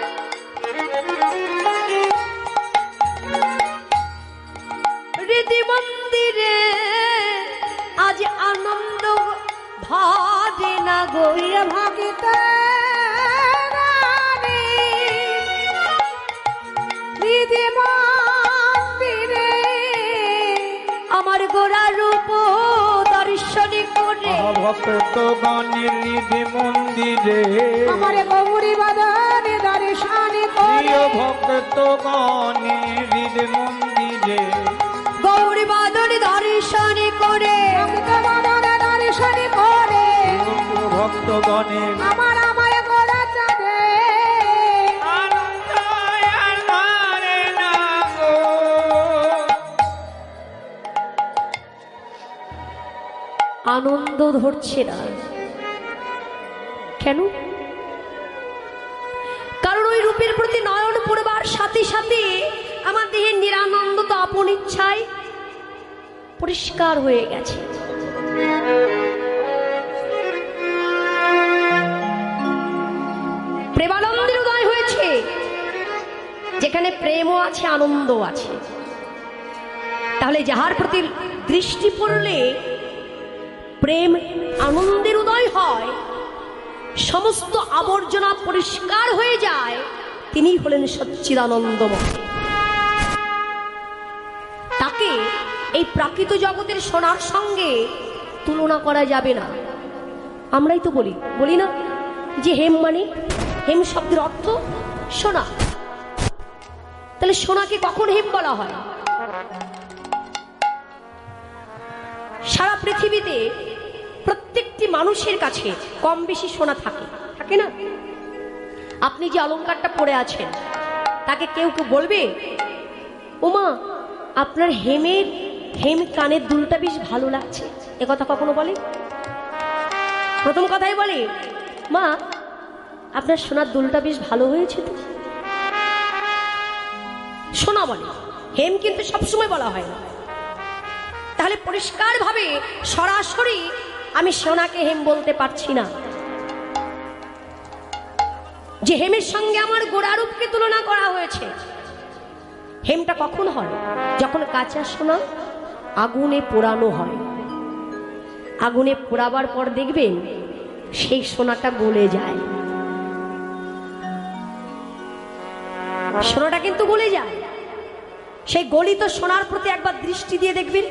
হৃদি মন্দিরে আজ আনন্দ ধরে না গো।
প্রিয় ভক্ত হৃদি মন্দিরে
আমার গোরা রূপ দর্শন করে,
ভক্ত গণের হৃদি মন্দিরে,
আমার গৌরী বদনে দর্শন করে,
প্রিয় ভক্ত গণের হৃদি মন্দিরে,
গৌরী বাদন দর্শন করে,
ভক্ত বদনে দর্শন করে,
ভক্ত গণের
আমার আমার গোরা চাঁদে
আনন্দ আনন্দে নাগো।
আনন্দ ধরছে না কেন? কারণ ওই রূপের প্রতি নয়ন পড়বার সাথে সাথে আমার দেহের নিরানন্দ তো আপন ইচ্ছায় পরিষ্কার হয়ে গেছে। প্রেমানন্দের উদয় হয়েছে, যেখানে প্রেমও আছে আনন্দ আছে। তাহলে যাহার প্রতি দৃষ্টি পড়লে প্রেম আনন্দের উদয় হয়, সমস্ত আবর্জনা পরিষ্কার হয়ে যায়, তিনি হলেন সচ্চিদানন্দময়। তাকে এই প্রাকৃত জগতের সোনার সঙ্গে তুলনা করা যাবে না। আমরাই তো বলি না যে হেম মানে, হেম শব্দের অর্থ সোনা। তাহলে সোনাকে কখন হেম বলা হয়? সারা পৃথিবীতে প্রত্যেকটি মানুষের কাছে কম বেশি সোনা থাকে না? আপনি যে অলংকারটা পরে আছেন, তাকে কেউ কেউ বলবে, ওমা আপনার হেম কানের দুলটা বেশ ভালো লাগছে, এ কথা কখনো বলে? প্রথম কথাই বলে, মা আপনার সোনার দুলটা বেশ ভালো হয়েছে তো। সোনা বলে, হেম কিন্তু সবসময় বলা হয় না। তাহলে পরিষ্কার ভাবে সরাসরি আমি সোনাকে হেম বলতে পারছি না। যে হেমের সঙ্গে আমার গোড়ারূপকে তুলনা করা হয়েছে, হেমটা কখন হয়? যখন কাঁচা সোনা আগুনে পোড়ানো হয়। আগুনে পোড়াবার পর দেখবেন সেই সোনাটা গলে যায়, সোনাটা কিন্তু গলে যায়। সেই গলিত সোনার প্রতি একবার দৃষ্টি দিয়ে দেখবেন,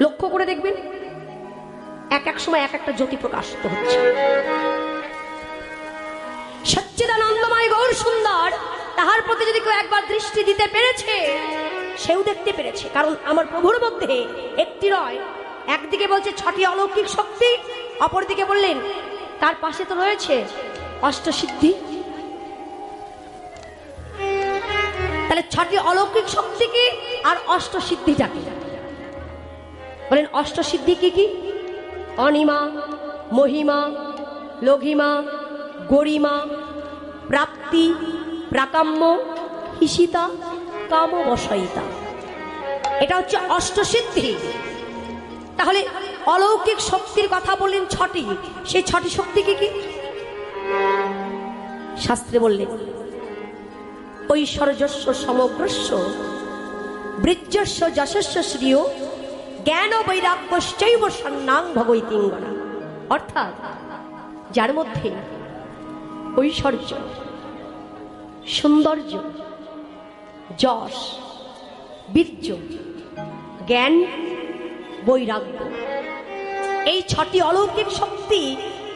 লক্ষ্য করে দেখবেন, এক এক সময় এক একটা জ্যোতি প্রকাশিত হচ্ছে। সচ্চিদানন্দময় গৌর সুন্দর, তাহার প্রতি যদি কেউ একবার দৃষ্টি দিতে পেরেছে, সেও দেখতে পেরেছে। কারণ আমার প্রভুর মধ্যে একটি নয়, একদিকে বলছে 6টি অলৌকিক শক্তি, অপরদিকে বললেন তার পাশে তো রয়েছে অষ্টসিদ্ধি। তাহলে 6টি অলৌকিক শক্তি কি আর অষ্টসিদ্ধিটাকে বলেন? অষ্টসিদ্ধি কি কি? অনিমা, মহিমা, লঘিমা, গরিমা, প্রাপ্তি, প্রাকাম্য, হিসিতা, কামবশয়িতা। এটা হচ্ছে অষ্টসিদ্ধি। তাহলে অলৌকিক শক্তির কথা বললেন 6টি, সেই 6টি শক্তি কি কি? শাস্ত্রে বললেন ঐশ্বর্যস্য সমগ্রস্য বৃজ্যস্য যশস্য শ্রিয় জ্ঞান বৈরাগ্যশ্চৈব সন্নাং ভগৈতিঙ্গনা। অর্থাৎ যার মধ্যে ঐশ্বর্য, সৌন্দর্য, যশ, বীর্য, জ্ঞান, বৈরাগ্য, এই 6টি অলৌকিক শক্তি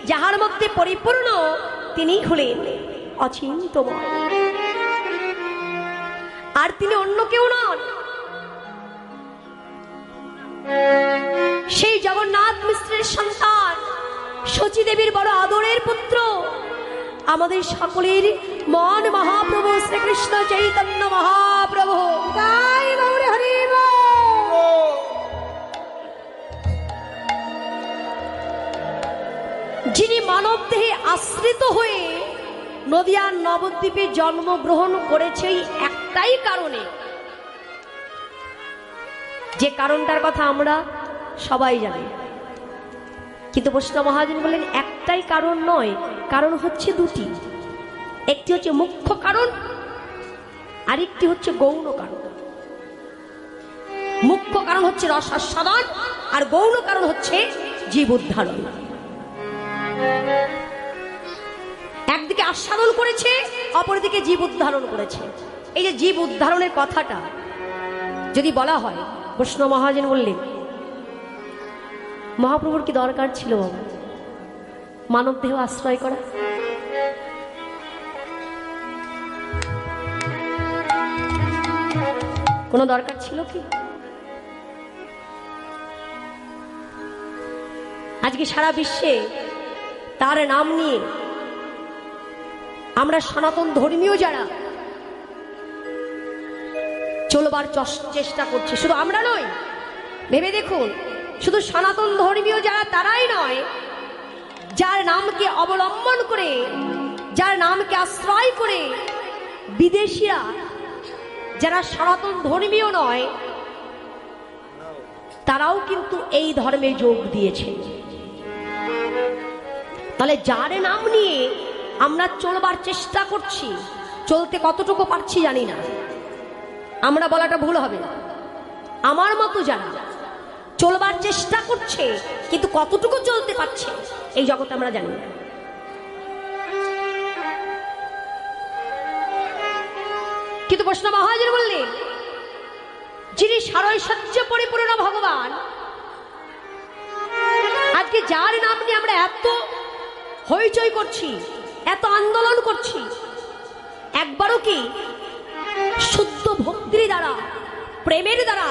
যাহার মধ্যে পরিপূর্ণ, তিনি হলেন অচিন্তময়। আর তিনি অন্য কেউ নন, সেই জগন্নাথ মিশ্রের সন্তান, শচী দেবীর বড় আদরের পুত্র, আমাদের সকলের মন মহাপ্রভু শ্রীকৃষ্ণ চৈতন্য মহাপ্রভু।
তাই গৌরে হরি বল।
যিনি মানব দেহে আশ্রিত হয়ে নদিয়ার নবদ্বীপে জন্মগ্রহণ করেছে একটাই কারণে, যে কারণটার কথা আমরা সবাই জানি, কিন্তু বৈষ্ণব মহাজন বললেন একটাই কারণ নয়, কারণ হচ্ছে 2টি। একটি হচ্ছে মুখ্য কারণ, আরেকটি হচ্ছে গৌণ কারণ। মুখ্য কারণ হচ্ছে রসাস্বাদন, আর গৌণ কারণ হচ্ছে জীব উদ্ধারণ। একদিকে আস্বাদন করেছে, অপরদিকে জীব উদ্ধারণ করেছে। এই যে জীব উদ্ধারণের কথাটা যদি বলা হয়, বৈষ্ণব মহাজন বললেন মহাপ্রভুর কি দরকার ছিল মানব দেহ আশ্রয় করা? কোনো দরকার ছিল কি? আজকে সারা বিশ্বে তার নাম নিয়ে আমরা সনাতন ধর্মীয় যারা চলবার চেষ্টা করছি, শুধু আমরা নই, ভেবে দেখুন, শুধু সনাতন ধর্মীয় যারা তারাই নয়, যার নামকে অবলম্বন করে, যার নামকে আশ্রয় করে বিদেশিরা যারা সনাতন ধর্মীয় নয়, তারাও কিন্তু এই ধর্মে যোগ দিয়েছে। তাহলে যার নাম নিয়ে আমরা চলবার চেষ্টা করছি, চলতে কতটুকু পারছি জানি না, আমরা বলাটা ভুল হবে। আমার মতো যারা চলবার চেষ্টা করছে কিন্তু কতটুকু চলতে পারছে, এই জগতে আমরা জানি না। কিন্তু বৈষ্ণব মহাজন বললেন যিনি সারৈশ্বর্য পরিপূর্ণ ভগবান, আজকে যার নাম নিয়ে আমরা এত হইচই করছি, এত আন্দোলন করছি, একবারও কি শুদ্ধ ভক্তির দ্বারা, প্রেমের দ্বারা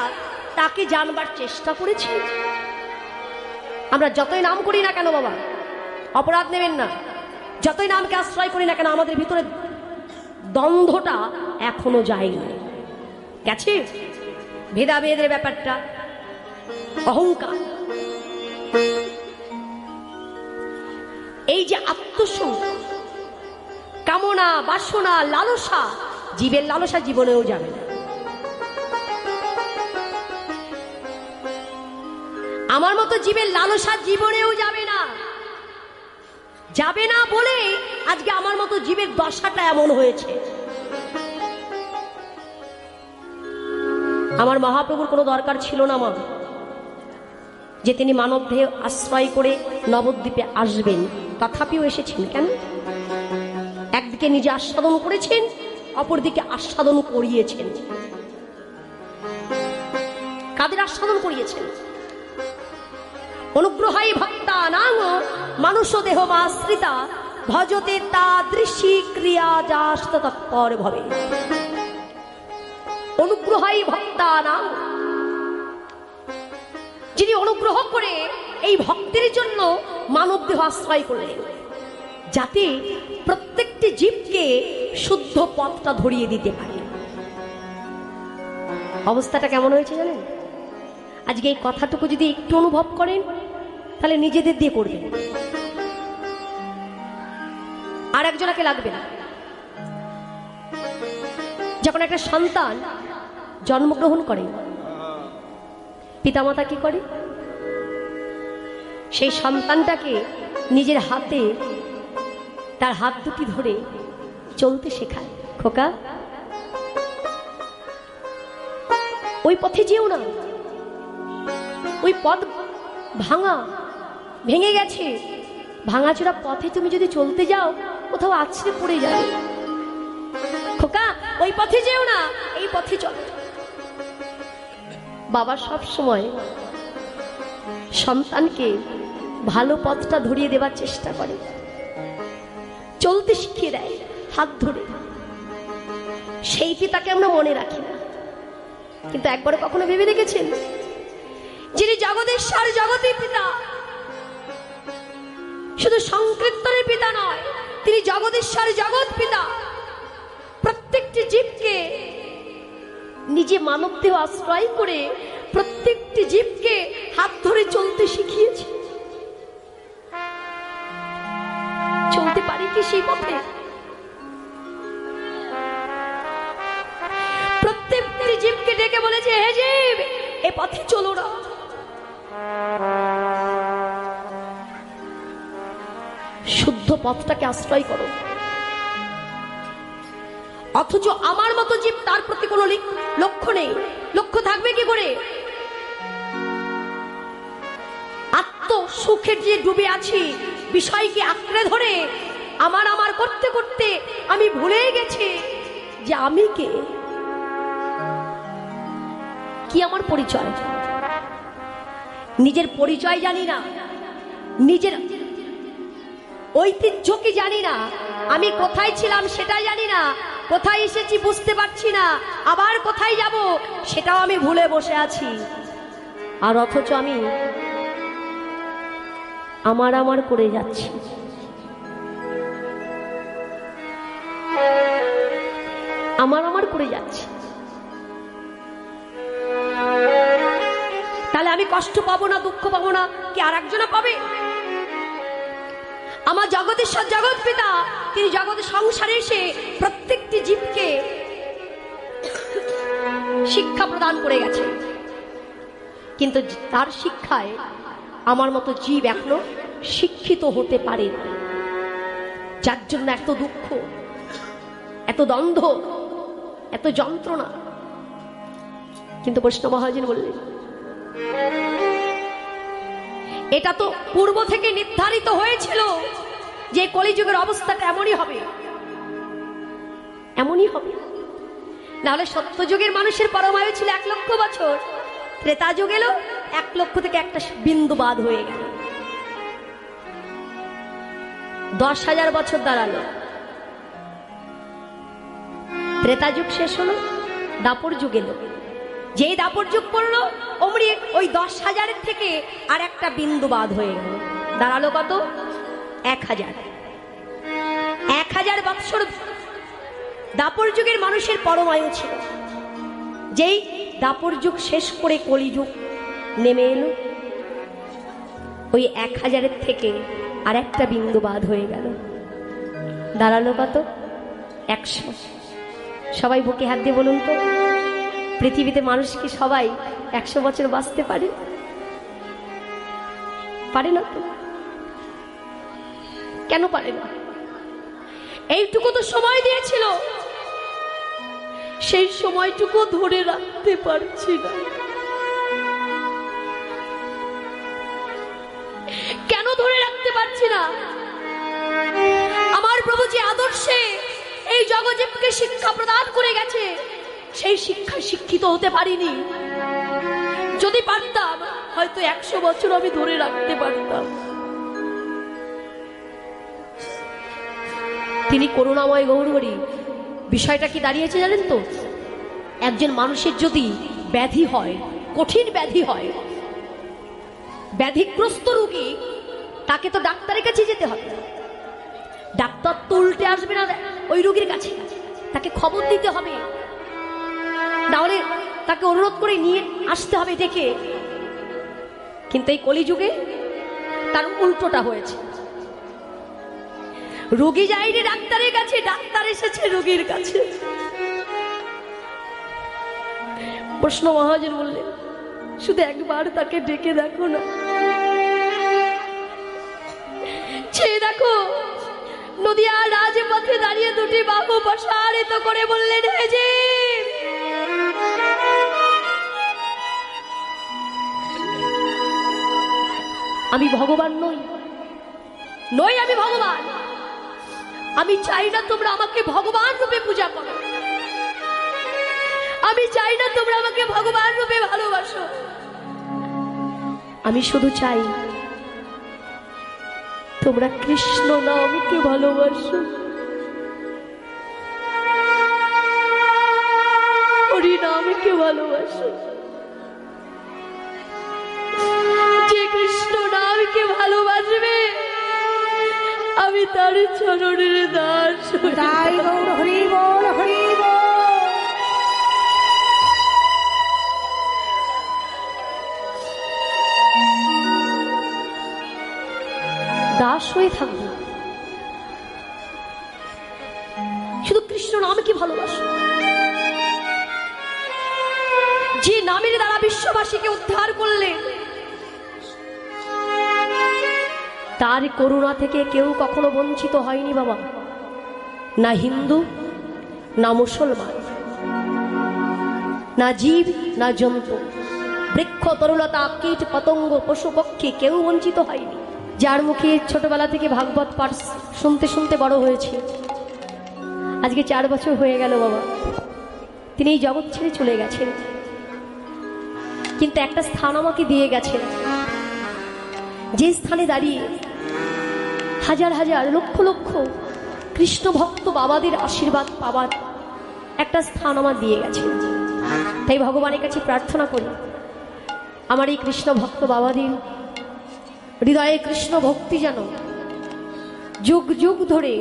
তাকে জানবার চেষ্টা করেছি? আমরা যতই নাম করি না কেন বাবা, অপরাধ নেবেন না, যতই নামকে আশ্রয় করি না কেন, আমাদের ভিতরে দ্বন্দ্বটা এখনো যায়নি। গেছে ভেদাভেদের ব্যাপারটা, অহংকার, এই যে আত্মসুখ, কামনা, বাসনা, লালসা, জীবের লালসা জীবনেও যাবে না। আমার মতো জীবের লালসা জীবনেও যাবে না, যাবে না বলে আজকে আমার মতো জীবের দশাটা এমন হয়েছে। আমার মহাপ্রভুর কোনো দরকার ছিল না, আমার যে তিনি মানবদেহ আশ্রয় করে নবদ্বীপে আসবেন, তথাপিও এসেছেন কেন? একদিকে নিজে আস্বাদন করেছেন, অপরদিকে আস্বাদন করিয়েছেন। কাদের আস্বাদন করিয়েছেন? অনুগ্রহাই ভক্তানাং মানুষ দেহ মাশ্রিতা ভজতে তাদৃশী ক্রিয়া যাস্ত তৎপর ভবে। অনুগ্রহাই ভক্তানাং, যিনি অনুগ্রহ করে এই ভক্তের জন্য মানব দেহ আশ্রয় করলেন, যাতে প্রত্যেকটি জীবকে শুদ্ধ পথটা ধরিয়ে দিতে পারে। অবস্থাটা কেমন হয়েছে জানেন? আজকে এই কথাটুকু যদি একটু অনুভব করেন, তাহলে নিজেদের দিয়ে করবেন, আর একজনকে লাগবে না। যখন একটা সন্তান জন্মগ্রহণ করে, পিতামাতা কি করে? সেই সন্তানটাকে নিজের হাতে, তার হাত দুটি ধরে চলতে শেখায়। খোকা, ওই পথে যেও না, ওই পথ ভাঙা, ভেঙে গেছে, ভাঙাচোরা পথে তুমি যদি চলতে যাও কোথাও আছড়ে পড়ে যাবে। খোকা, ওই পথে যেও না, এই পথে চলো। বাবা সব সময় সন্তানকে ভালো পথটা ধরিয়ে দেবার চেষ্টা করে, চলতে শিখিয়ে দেয় হাত ধরে। সেই পিতাকে আমরা মনে রাখি না, কিন্তু একবার কখনো ভেবে দেখেছেন যিনি জগদীশ্বর জগতের পিতা, শুধু সংকীর্তনের পিতা নয়, তিনি জগদীশ্বর জগৎ পিতা। প্রত্যেকটি জীবকে নিজে মানব দেহ আশ্রয় করে প্রত্যেকটি জীবকে হাত ধরে চলতে শিখিয়েছে। চলতে পারি কি সেই পথে? প্রত্যেকটি জীবকে ডেকে বলেছে, হে জীব, এ পথে চলো না। শুদ্ধ পথটাকে আশ্রয় করো। অথচ আমার মতো জীব, তার প্রতি কোনো লক্ষ্য নেই। লক্ষ্য থাকবে কি করে? আত্ম সুখের যে ডুবে আছি, বিষয়কে আঁকড়ে ধরে আমার আমার করতে করতে আমি ভুলে গেছি যে আমি কে, কি আমার পরিচয়। নিজের পরিচয় জানি না, নিজের ঐতিহ্য কি জানি না, আমি কোথায় ছিলাম সেটা জানি না, কোথায় এসেছি বুঝতে পারছি না, আবার কোথায় যাব সেটাও আমি ভুলে বসে আছি। আর অথচ আমি আমার আমার করে যাচ্ছি। আমার আমার করে যাচ্ছি। তাহলে আমি কষ্ট পাবো না, দুঃখ পাবো না, কি আর একজনা পাবে? আমার জগদীশ্বর জগৎ পিতা, তিনি জগৎ সংসারে এসে প্রত্যেকটি জীবকে শিক্ষা প্রদান করে গেছে, কিন্তু তার শিক্ষায় আমার মতো জীব এখনো শিক্ষিত হতে পারে না, যার জন্য এত দুঃখ, এত দ্বন্দ্ব, এত যন্ত্রণা। কিন্তু বৈষ্ণব মহাজন বললেন, এটা তো পূর্ব থেকে নির্ধারিত হয়েছিল যে কলিযুগের অবস্থাটা এমনই হবে, এমনই হবে। নাহলে সত্যযুগের মানুষের পরমায়ু ছিল 1 লক্ষ বছর, ত্রেতা যুগ এলো 1 লক্ষ থেকে একটা বিন্দু বাদ হয়ে গেল, 10,000 বছর দাঁড়ালো। ত্রেতা যুগ শেষ হলো, দাপর যুগ এলো। যেই দাপর যুগ পড়লো অমনি ওই 10,000 থেকে আর একটা বিন্দু বাদ হয়ে গেল, দাঁড়ালো কত? 1,000। 1,000 বৎসর দাপর যুগের মানুষের পরমায়ু ছিল। যেই দাপর যুগ শেষ করে কলিযুগ নেমে এলো, ওই 1,000 থেকে আর একটা বিন্দু বাদ হয়ে গেল, দাঁড়ালো কত? 100। সবাই বুকে হাত দিয়ে বলুন তো, পৃথিবীতে মানুষ কি সবাই 100 বছর বাঁচতে পারে? পারে না তো। কেন পারে না? এইটুকু তো সময় দিয়েছিল, সেই সময়টুকু ধরে রাখতে পারছি না। ধরে রাখতে পারছি না। আমার প্রভু যে আদর্শে এই জগজীবকে শিক্ষা প্রদান করে গেছে, সেই শিক্ষায় শিক্ষিত হতে পারিনি। যদি পারতাম হয়তো 100 বছর আমি ধরে রাখতে পারতাম। তিনি করুণাময় গৌরহরি। বিষয়টা কি দাঁড়িয়েছে জানেন তো? একজন মানুষের যদি ব্যাধি হয়, কঠিন ব্যাধি হয়, ব্যাধিগ্রস্ত রোগী, তাকে তো ডাক্তারের কাছে যেতে হবে। ডাক্তার তো উল্টে আসবে না ওই রোগীর কাছে, তাকে খবর দিতে হবে, নাহলে তাকে অনুরোধ করে নিয়ে আসতে হবে ডেকে। কিন্তু এই কলিযুগে তার উল্টোটা হয়েছে। রোগী যায়নি ডাক্তারের কাছে, ডাক্তার এসেছে রোগীর কাছে। প্রশ্ন মহাজন বললেন, শুধু একবার তাকে ডেকে দেখো না। সে দেখো নদিয়া রাজপথে দাঁড়িয়ে দুটি বাহু প্রসারিত করে বললেন, হে যে আমি ভগবান নই, নই আমি ভগবান। আমি চাই না তোমরা আমাকে ভগবান রূপে পূজা করো, আমি চাই না তোমরা আমাকে ভগবান রূপে ভালোবাসো। আমি শুধু চাই তোমরা কৃষ্ণ নামকে ভালোবাসো, হরি নামকে ভালোবাসো। যে কৃষ্ণ নামকে ভালোবাসবে আমি তার চরণের দাস।
তাই গৌর হরি বল, হরি বল।
দাস হয়ে থাকবো, শুধু কৃষ্ণ নামকে ভালোবাসো। যে নামের দ্বারা বিশ্ববাসীকে উদ্ধার করলেন, তার করুণা থেকে কেউ কখনো বঞ্চিত হয়নি বাবা। না হিন্দু, না মুসলমান, না জীব, না জন্তু, বৃক্ষ তরুলতা, কীট পতঙ্গ, পশু পক্ষী কেউ বঞ্চিত হয়নি। যার মুখে ছোটবেলা থেকে ভাগবত পাঠ শুনতে শুনতে বড় হয়েছে, আজকে 4 বছর হয়ে গেল বাবা, তিনি এই জগৎ ছেড়ে চলে গেছেন। কিন্তু একটা স্থান আমাকে দিয়ে গেছেন, যে স্থানে দাঁড়িয়ে হাজার হাজার লক্ষ লক্ষ কৃষ্ণ ভক্ত বাবাদের আশীর্বাদ পাবার একটা স্থান আমার দিয়ে গেছেন। তাই ভগবানের কাছে প্রার্থনা করি, আমার এই কৃষ্ণ ভক্ত বাবাদের হৃদয়ে কৃষ্ণ ভক্তি যেন যুগ যুগ ধরে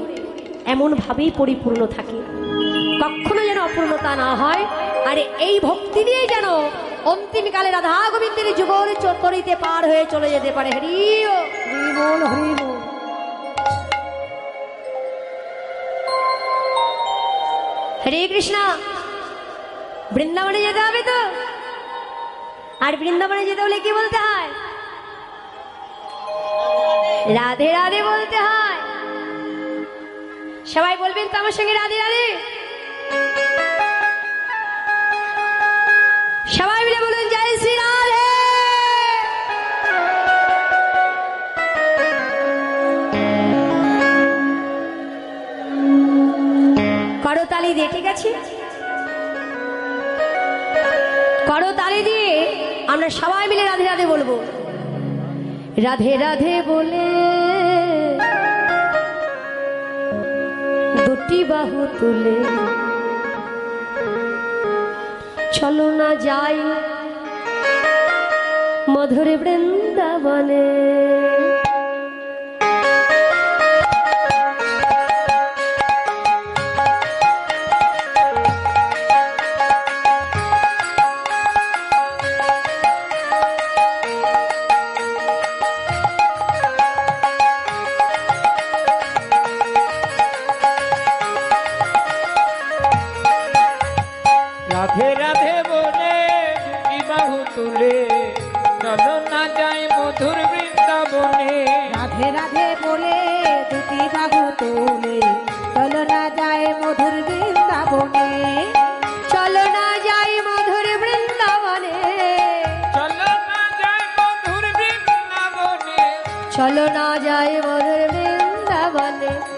এমনভাবেই পরিপূর্ণ থাকে, কখনো যেন অপূর্ণতা না হয়। আর এই ভক্তি নিয়ে যেন অন্তিমকালে রাধা গোবিন্দের যুগল চত্বরিতে পার হয়ে চলে যেতে পারে। হরি
বল, হরি বল।
হরে কৃষ্ণ। বৃন্দাবনে যেতে হবে তো, আর বৃন্দাবনে যেতে হলে কি বলতে হয়? রাধে রাধে বলতে হয়। সবাই বলবেন তো আমার সঙ্গে রাধে রাধে। সবাই মিলে বলুন জয় শ্রী রাধে। করতালি দিয়ে, ঠিক আছে? করতালি দিয়ে আমরা সবাই মিলে রাধে রাধে বলবো। রাধে রাধে বলে দুটি বাহু তুলে চলো না যাই মধুর বৃন্দাবনে।
রাধে রাধে বলে দুটি বাহু তুলে চলো না যাই মধুর বৃন্দাবনে।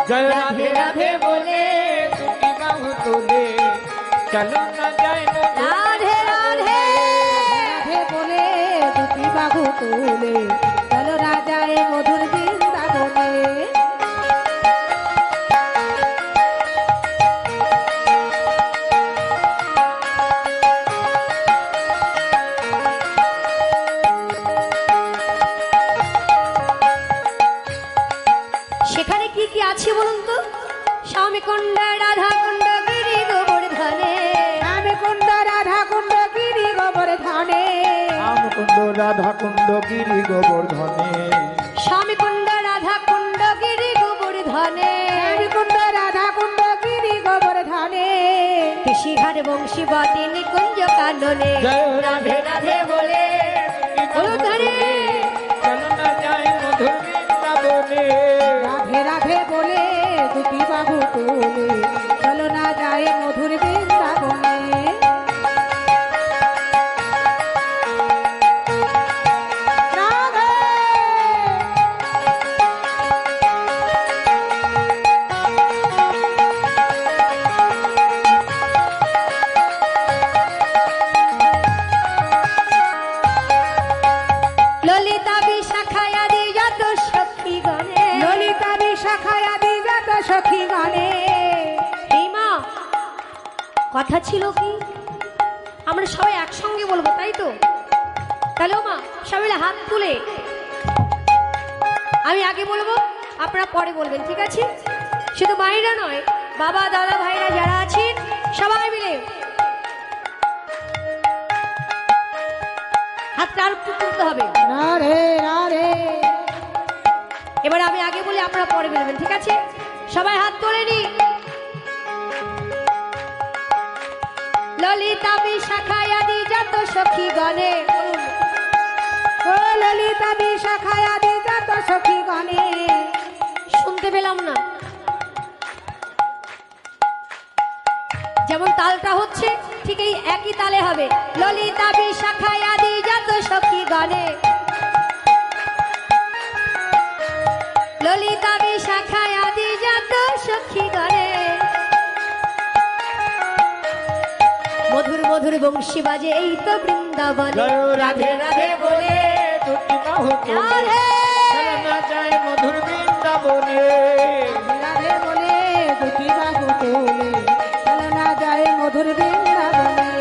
জয় রাধে রাধে বলে দুটি বাহু তুলে চলো না যায়
রাধে রাধে
রাধে বলে দুটি বাহু তুলে চলো রাজায় মধুর বৃন্দাবনে।
সেখানে কি কি আছে বলুন তো? স্বামী কুণ্ড, রাধা কুণ্ড, গিরি গোবর্ধনে।
রামে কুণ্ড রাধা কুণ্ড গিরি গোবর্ধনে।
রামকুণ্ড রাধা কুণ্ড গিরি গোবর্ধনে
স্বামী কুণ্ড, রাধা কুণ্ড, গিরি গোবর্ধনে।
রামে কুণ্ড রাধা কুণ্ড গিরি গোবর্ধনে।
কৃষিঘাট বংশী বটে নিকুঞ্জ কাননে।
জয়
রাধে রাধে বলে
বলো ধরে চলো না যায় মধুর বৃন্দাবনে।
রাধে রাধে বলে দুটি বাহু তুলে চলো না যায় মধুর বৃন্দাবনে। রাধে
ললিতা বিশাখায় আদি যত সখী গণে।
ললিতা বিশাখায় আদি যত সখী গণে।
এই মা, কথা ছিল কি আমরা সবাই একসঙ্গে বলবো, তাই তো? তাহলে ও মা, সবাই মিলে হাত তুলে আমি আগে বলবো, আপনারা পরে বলবেন, ঠিক আছে? শুধু মায়েরা নয়, বাবা দাদা ভাইরা যারা আছেন সবাই মিলে হাতটা আর একটু তুলতে হবে।
রাধে রাধে
এবার আমি আগে বলি, আপনারা পরে বলবেন, ঠিক আছে? সবাই হাত তোলেনি। ললিতা বিশাখায় আদি যত সখী গণে।
ও ললিতা বিশাখায় আদি যত সখী গণে।
শুনতে পেলাম না, যেমন তালটা হচ্ছে ঠিক এই একই তালে হবে। ললিতা বিশাখায় আদি যত সখী গণে। ললিতা বিশাখায় আদি যত সখী গণে। মধুর মধুর বংশী বাজে এই তো বৃন্দাবনে।
জয়
রাধে রাধে বলে
দুটি বাহু তুলে
রাধে
চলো না যায় মধুর বৃন্দাবনে।
রাধে বলে দুটি বাহু তুলে চলো না যায় মধুর বৃন্দাবনে।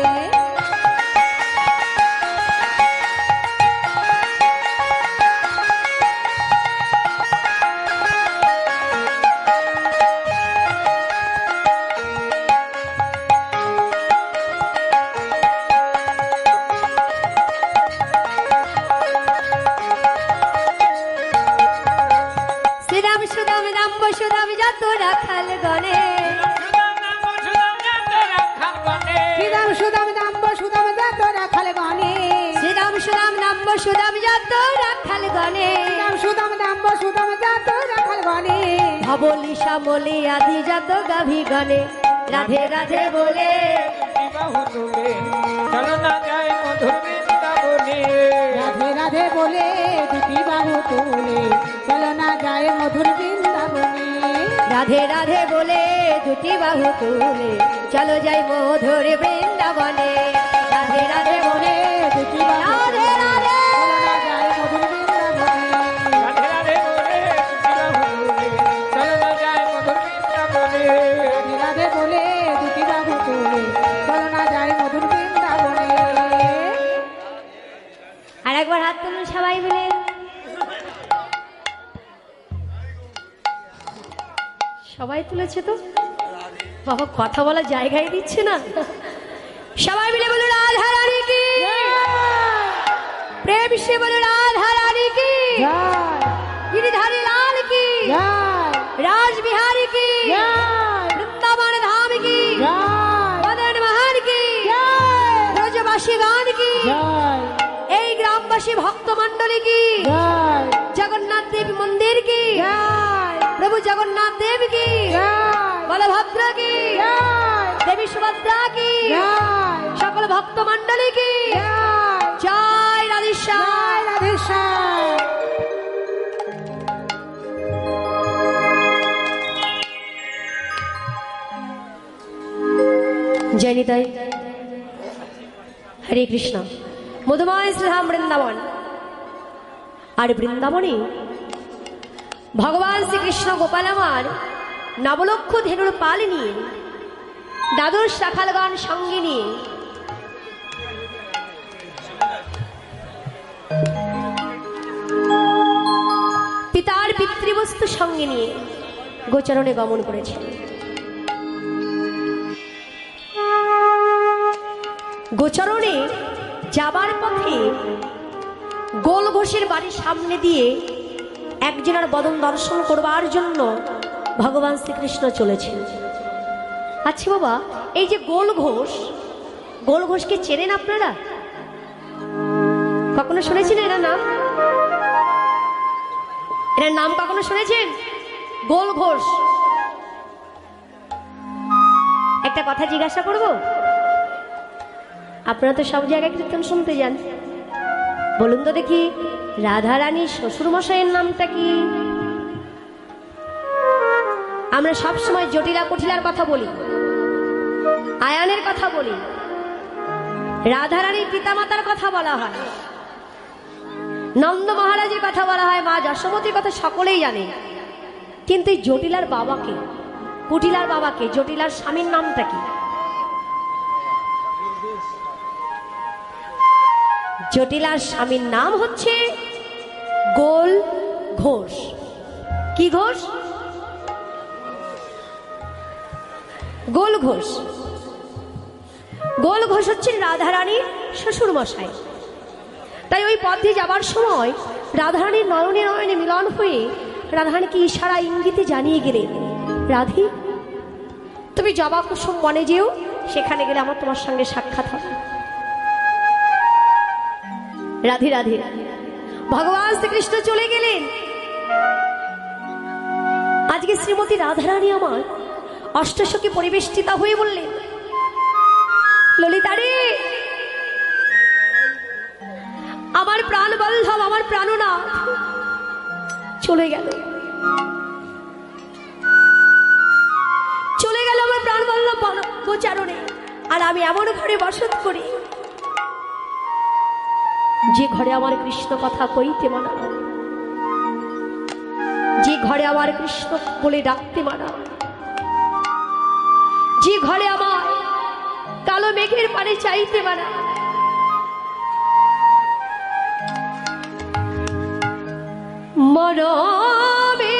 শ্রীরাম সুদাম রাম বসুদাম যত রাখাল গণে।
শ্রীরাম সুদাম দাম্ব সুদাম যত রাখাল গণে।
শ্রীরাম সুদাম নাম সুদাম যত রাখাল গণে।
শ্রীরাম সুদাম দাম্ব সুদাম যত রাখাল গণে।
ধবলি শ্যামলি আদি যত গাভী গণে। রাধে রাধে বলে
দুটি বাহু তুলে চলো না যায় মধুর বৃন্দাবনে।
রাধে রাধে বলে দুটি বাহু তুলে চলো না যায় মধুর বৃন্দাবনে।
রাধে রাধে বলে দুটি বাহু তুলে চলো যাই মধুর বৃন্দাবনে। রাধে রাধে বলে
দুটি বাহু
রাধে রাধে
চলো না যায় মধুর বৃন্দাবনে।
রাধে রাধে বলে দুটি বাহু তুলে চলো না যায় মধুর বৃন্দাবনে।
রাধে রাধে বলে দুটি বাহু তুলে চলো না যায় মধুর বৃন্দাবনে।
আর একবার হাত তুলুন সবাই মিলে। সবাই তুলেছে তো বাবা, কথা বলার জায়গায় দিচ্ছে না। সবাই মিলে বলুন রাধা রানী কি, প্রেম সে বলুন রাধা রানী কি,
জয়
গিরিধারী লাল কি,
জয়
রাজ বিহারী কি,
জয়
বৃন্দাবন ধাম কি,
জয়
মদন মোহন কি,
জয়
ব্রজবাসী গান কি,
জয়
এই গ্রামবাসী ভক্ত মন্ডলী কি,
জয়
জগন্নাথ দেব মন্দির কি,
জয়
প্রভু জগন্নাথ দেব কি,
জয়
বলভদ্র কি,
জয়
দেবী সুভদ্রা কি,
জয়
সকল ভক্ত মন্ডলী কি,
জয়
জয় রাধেশ্যাম।
জয় রাধেশ্যাম।
জয় নিতাই। হরে কৃষ্ণ। মধুময় শ্রীধাম বৃন্দাবন, আর বৃন্দাবনে ভগবান শ্রীকৃষ্ণ গোপাল আমার নবলক্ষ ধেনুর পাল নিয়ে দ্বাদশ রাখালগণ সঙ্গে নিয়ে পিতার পিতৃবস্তু সঙ্গে নিয়ে গোচরণে গমন করেছেন। গোচরণে যাবার পথে গোল ঘোষের বাড়ির সামনে দিয়ে একজনের বদন দর্শন করবার জন্য ভগবান শ্রীকৃষ্ণ চলেছেন। আচ্ছা বাবা, এই যে গোল ঘোষকে চেনেন আপনারা? কখনো শুনেছেন এরা নাম? এর নাম কখনো শুনেছেন? গোল ঘোষ। একটা কথা জিজ্ঞাসা করব, আপনারা তো সব জায়গায় কীর্তন শুনতে যান, বলুন তো দেখি রাধা রানীর শ্বশুর মশাইয়ের নামটা কি? আমরা সব সময় জটিলা কুটিলার কথা বলি, আয়ানের কথা বলি, রাধা রানীর পিতামাতার কথা বলা হয়, নন্দ মহারাজের কথা বলা হয়, মা যশোমতীর কথা সকলেই জানে, কিন্তু এই জটিলার বাবাকে, কুটিলার বাবাকে, জটিলার স্বামীর নামটা কি? জটিলার স্বামীর নাম হচ্ছে গোল ঘোষ। কি ঘোষ? গোল ঘোষ। গোল ঘোষ হচ্ছেন রাধারানীর শ্বশুর মশাই। তাই ওই পথে যাবার সময় রাধারানীর নয়নে নয়নে মিলন হয়ে রাধারানীকে ইশারা ইঙ্গিতে জানিয়ে গেলেন, রাধি তুমি জবা কুসুম বনে যেও, সেখানে গেলে আমার তোমার সঙ্গে সাক্ষাৎ হবে। রাধে রাধে। ভগবান শ্রীকৃষ্ণ চলে গেলেন। আজকে শ্রীমতী রাধারানী আমার অষ্টসখী পরিবেষ্টিতা হয়ে বললেন, ললিতা রে, আমার প্রাণ বল্লভ, আমার প্রাণনাথ চলে গেল, চলে গেল আমার প্রাণ বল্লভ গোচারণে। আর আমি এমন ঘরে বসত করি যে ঘরে আমার কৃষ্ণ কথা কইতে মানা, যে ঘরে আমার কৃষ্ণ বলে ডাকতে মানা, যে ঘরে আমার কালো মেঘের পানে চাইতে মানা, মরমে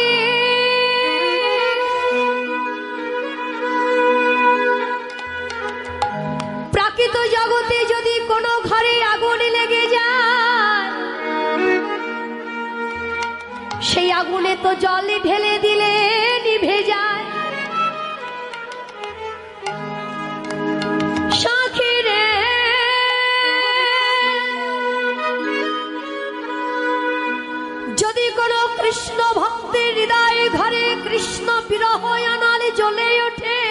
প্রাকৃত জগতে যদি কোনো ঘরে আগুন লেগে যায়, সেই আগুনে তো জলে ঢেলে দিলে নিভে যায়। সাখিরে যদি কোনো কৃষ্ণ ভক্তের হৃদয় ঘরে কৃষ্ণ বিরহ আনালে জ্বলে ওঠে,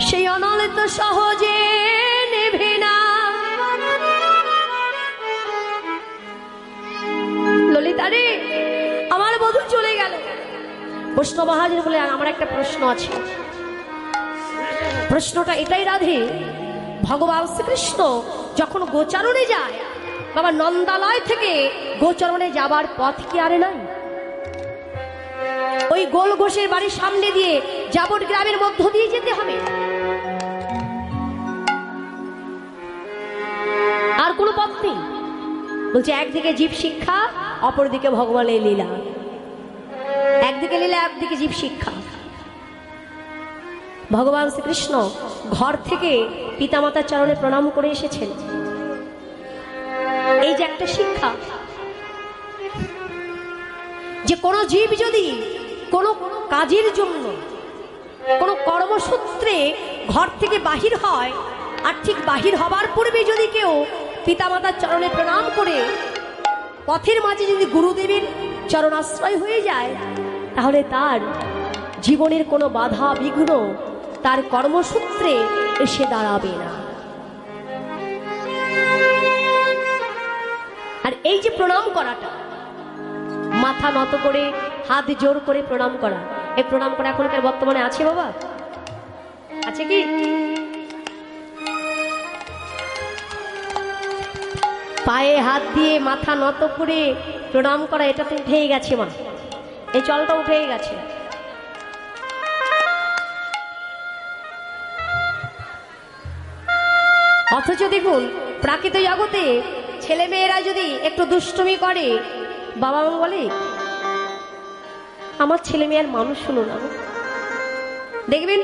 সেই অনলে তো সহজে নেভে না। ললিতা রে, আমার বধূ চলে গেল। বৈষ্ণব মহারাজ বলে, আমার একটা প্রশ্ন আছে। প্রশ্নটা এটাই রাধে, ভগবান শ্রীকৃষ্ণ যখন গোচারণে যায়, বাবা নন্দালয় থেকে গোচারণে যাবার পথ কি আরে নাই? ওই গোল ঘোষের বাড়ির সামনে দিয়ে যাবট গ্রামের মধ্য দিয়ে যেতে হবে, আর কোনো পথ নেই। বলছে একদিকে জীব শিক্ষা, অপরদিকে ভগবানের লীলা। একদিকে লীলা, একদিকে জীব শিক্ষা। ভগবান শ্রীকৃষ্ণ ঘর থেকে পিতামাতার চরণে প্রণাম করে এসেছেন। এই যে একটা শিক্ষা, যে কোনো জীব যদি কোনো কাজের জন্য, কোনো কর্মসূত্রে ঘর থেকে বাহির হয়, আর ঠিক বাহির হবার পূর্বে যদি কেউ পিতামাতার চরণে প্রণাম করে পথের মাঝে যদি গুরুদেবের চরণাশ্রয় হয়ে যায়, তাহলে তার জীবনের কোনো বাধা বিঘ্ন তার কর্মসূত্রে এসে দাঁড়াবে না। আর এই এই যে প্রণাম করাটা, মাথা নত করে হাত জোর করে প্রণাম করা, এই প্রণাম করা এখনকার বর্তমানে আছে বাবা? আছে কি? পায়ে হাত দিয়ে মাথা নত করে প্রণাম করা, এটা তো উঠেই গেছে মা, এই চলটা উঠেই গেছে। অথচ দেখুন প্রাকৃত জগতে ছেলে মেয়েরা যদি একটু দুষ্টুমি করে, বাবা মা বলে আমার ছেলে মেয়ের মানুষ হলো না। দেখবেন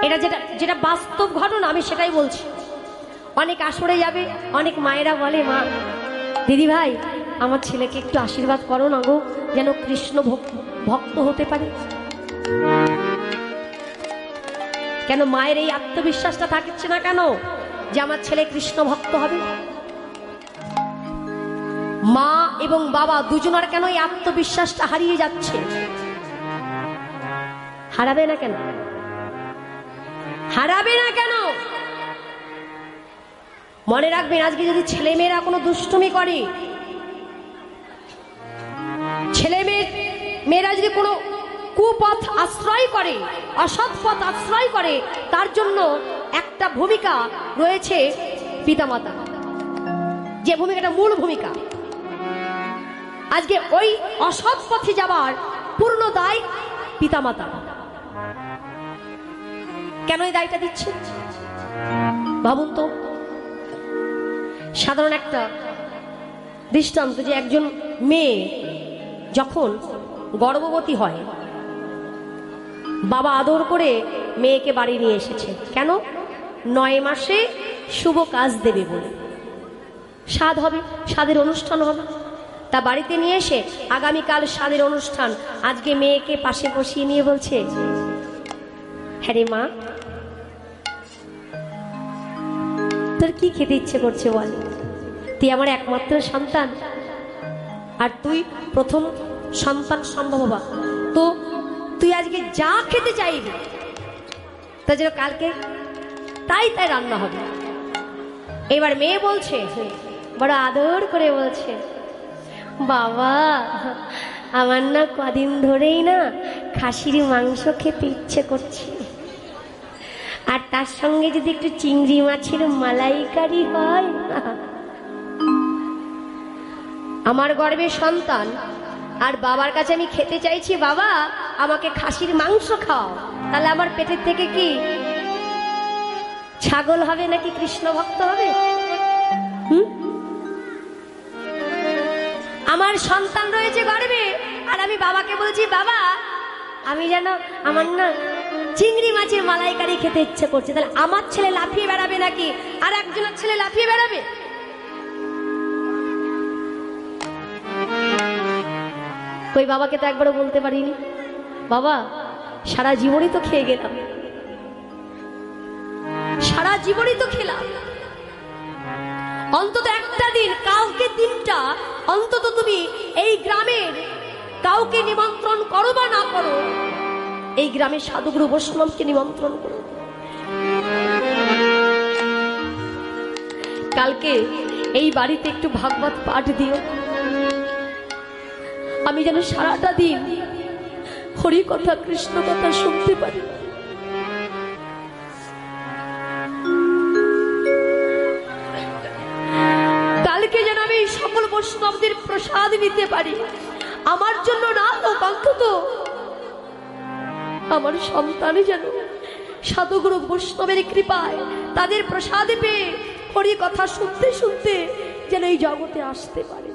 এটা যেটা যেটা বাস্তব ঘটনা, আমি সেটাই বলছি। অনেক আসরে যাবে, অনেক মায়েরা বলে মা দিদি ভাই আমার ছেলেকে একটু আশীর্বাদ করো না গো, যেন কৃষ্ণ ভক্ত হতে পারে। কেন মায়ের এই আত্মবিশ্বাসটা থাকছে না কেন যে আমার ছেলে কৃষ্ণ ভক্ত হবে? মা এবং বাবা দুজনের কেন এই আত্মবিশ্বাসটা হারিয়ে যাচ্ছে? হারাবে না কেন? হারাবে না কেন? মনে রাখবেন, আজকে যদি ছেলে মেয়েরা কোনো দুষ্টুমি করে, ছেলে মেয়েরা যদি কোনো কুপথ আশ্রয় করে, অসৎ পথ আশ্রয় করে, তার জন্য একটা ভূমিকা রয়েছে পিতামাতা, যে ভূমিকাটা মূল ভূমিকা। আজকে ওই অসৎ পথে যাবার পূর্ণ দায় পিতামাতা। কেন এই দায়টা দিচ্ছে ভাবুন তো। সাধারণ একটা দৃষ্টান্ত, যে একজন মেয়ে যখন গর্ভবতী হয়, বাবা আদর করে মেয়েকে বাড়ি নিয়ে এসেছে। কেন? 9 মাসে শুভ কাজ দেবে বলে, সাধ হবে, সাধের অনুষ্ঠান হবে। তা বাড়িতে নিয়ে এসে আগামীকাল সাধের অনুষ্ঠান, আজকে মেয়েকে পাশে বসিয়ে নিয়ে বলছে, হ্যাঁ রে মা তোর কি খেতে ইচ্ছে করছে বল, তুই আমার একমাত্র সন্তান, আর তুই প্রথম সন্তান সম্ভব বাবা, তো তুই আজকে যা খেতে চাইবি তা যেন কালকে তাই তাই রান্না হবে। এবার মেয়ে বলছে, বড় আদর করে বলছে, বাবা আমার না কদিন ধরেই না খাসির মাংস খেতে ইচ্ছে করছে, আর তার সঙ্গে যদি একটু চিংড়ি মাছের মালাইকারি হয়। আমার গর্ভে সন্তান, আর বাবার কাছে আমি খেতে চাইছি, বাবা আমাকে খাসির মাংস খাও, তাহলে আমার পেটের থেকে কি ছাগল হবে নাকি কৃষ্ণ ভক্ত হবে? আমার সন্তান রয়েছে গর্ভে, আর আমি বাবাকে বলছি, বাবা আমি যেন আমার না চিংড়ি মাছের মালাইকারি খেতে ইচ্ছে করছে, তাহলে আমার ছেলে লাফিয়ে বেড়াবে নাকি আর একজনের ছেলে লাফিয়ে বেড়াবে? কই বাবাকে তো একবারও বলতে পারিনি, বাবা সারা জীবনই তো খেয়ে গেলাম, সারা জীবনই তো খেলাম, অন্তত একটা দিন, কাউকে দিনটা অন্তত তুমি এই গ্রামের কাউকে নিমন্ত্রণ করো বা না করো, এই গ্রামের সাধুগুরু বৈষ্ণবকে নিমন্ত্রণ করো। কালকে এই বাড়িতে একটু ভাগবত পাঠ দিও, আমি যেন সারাটা দিন হরি কথা কৃষ্ণ কথা শুনতে পারি। কালকে যেন আমি সকল বৈষ্ণবদের প্রসাদ নিতে পারি, আমার জন্য না হোক, অন্তত আমার সন্তানই যেন সাধুগুরু বৈষ্ণবের কৃপায় তাদের প্রসাদ পেয়ে হরি কথা শুনতে শুনতে যেন এই জগতে আসতে পারে।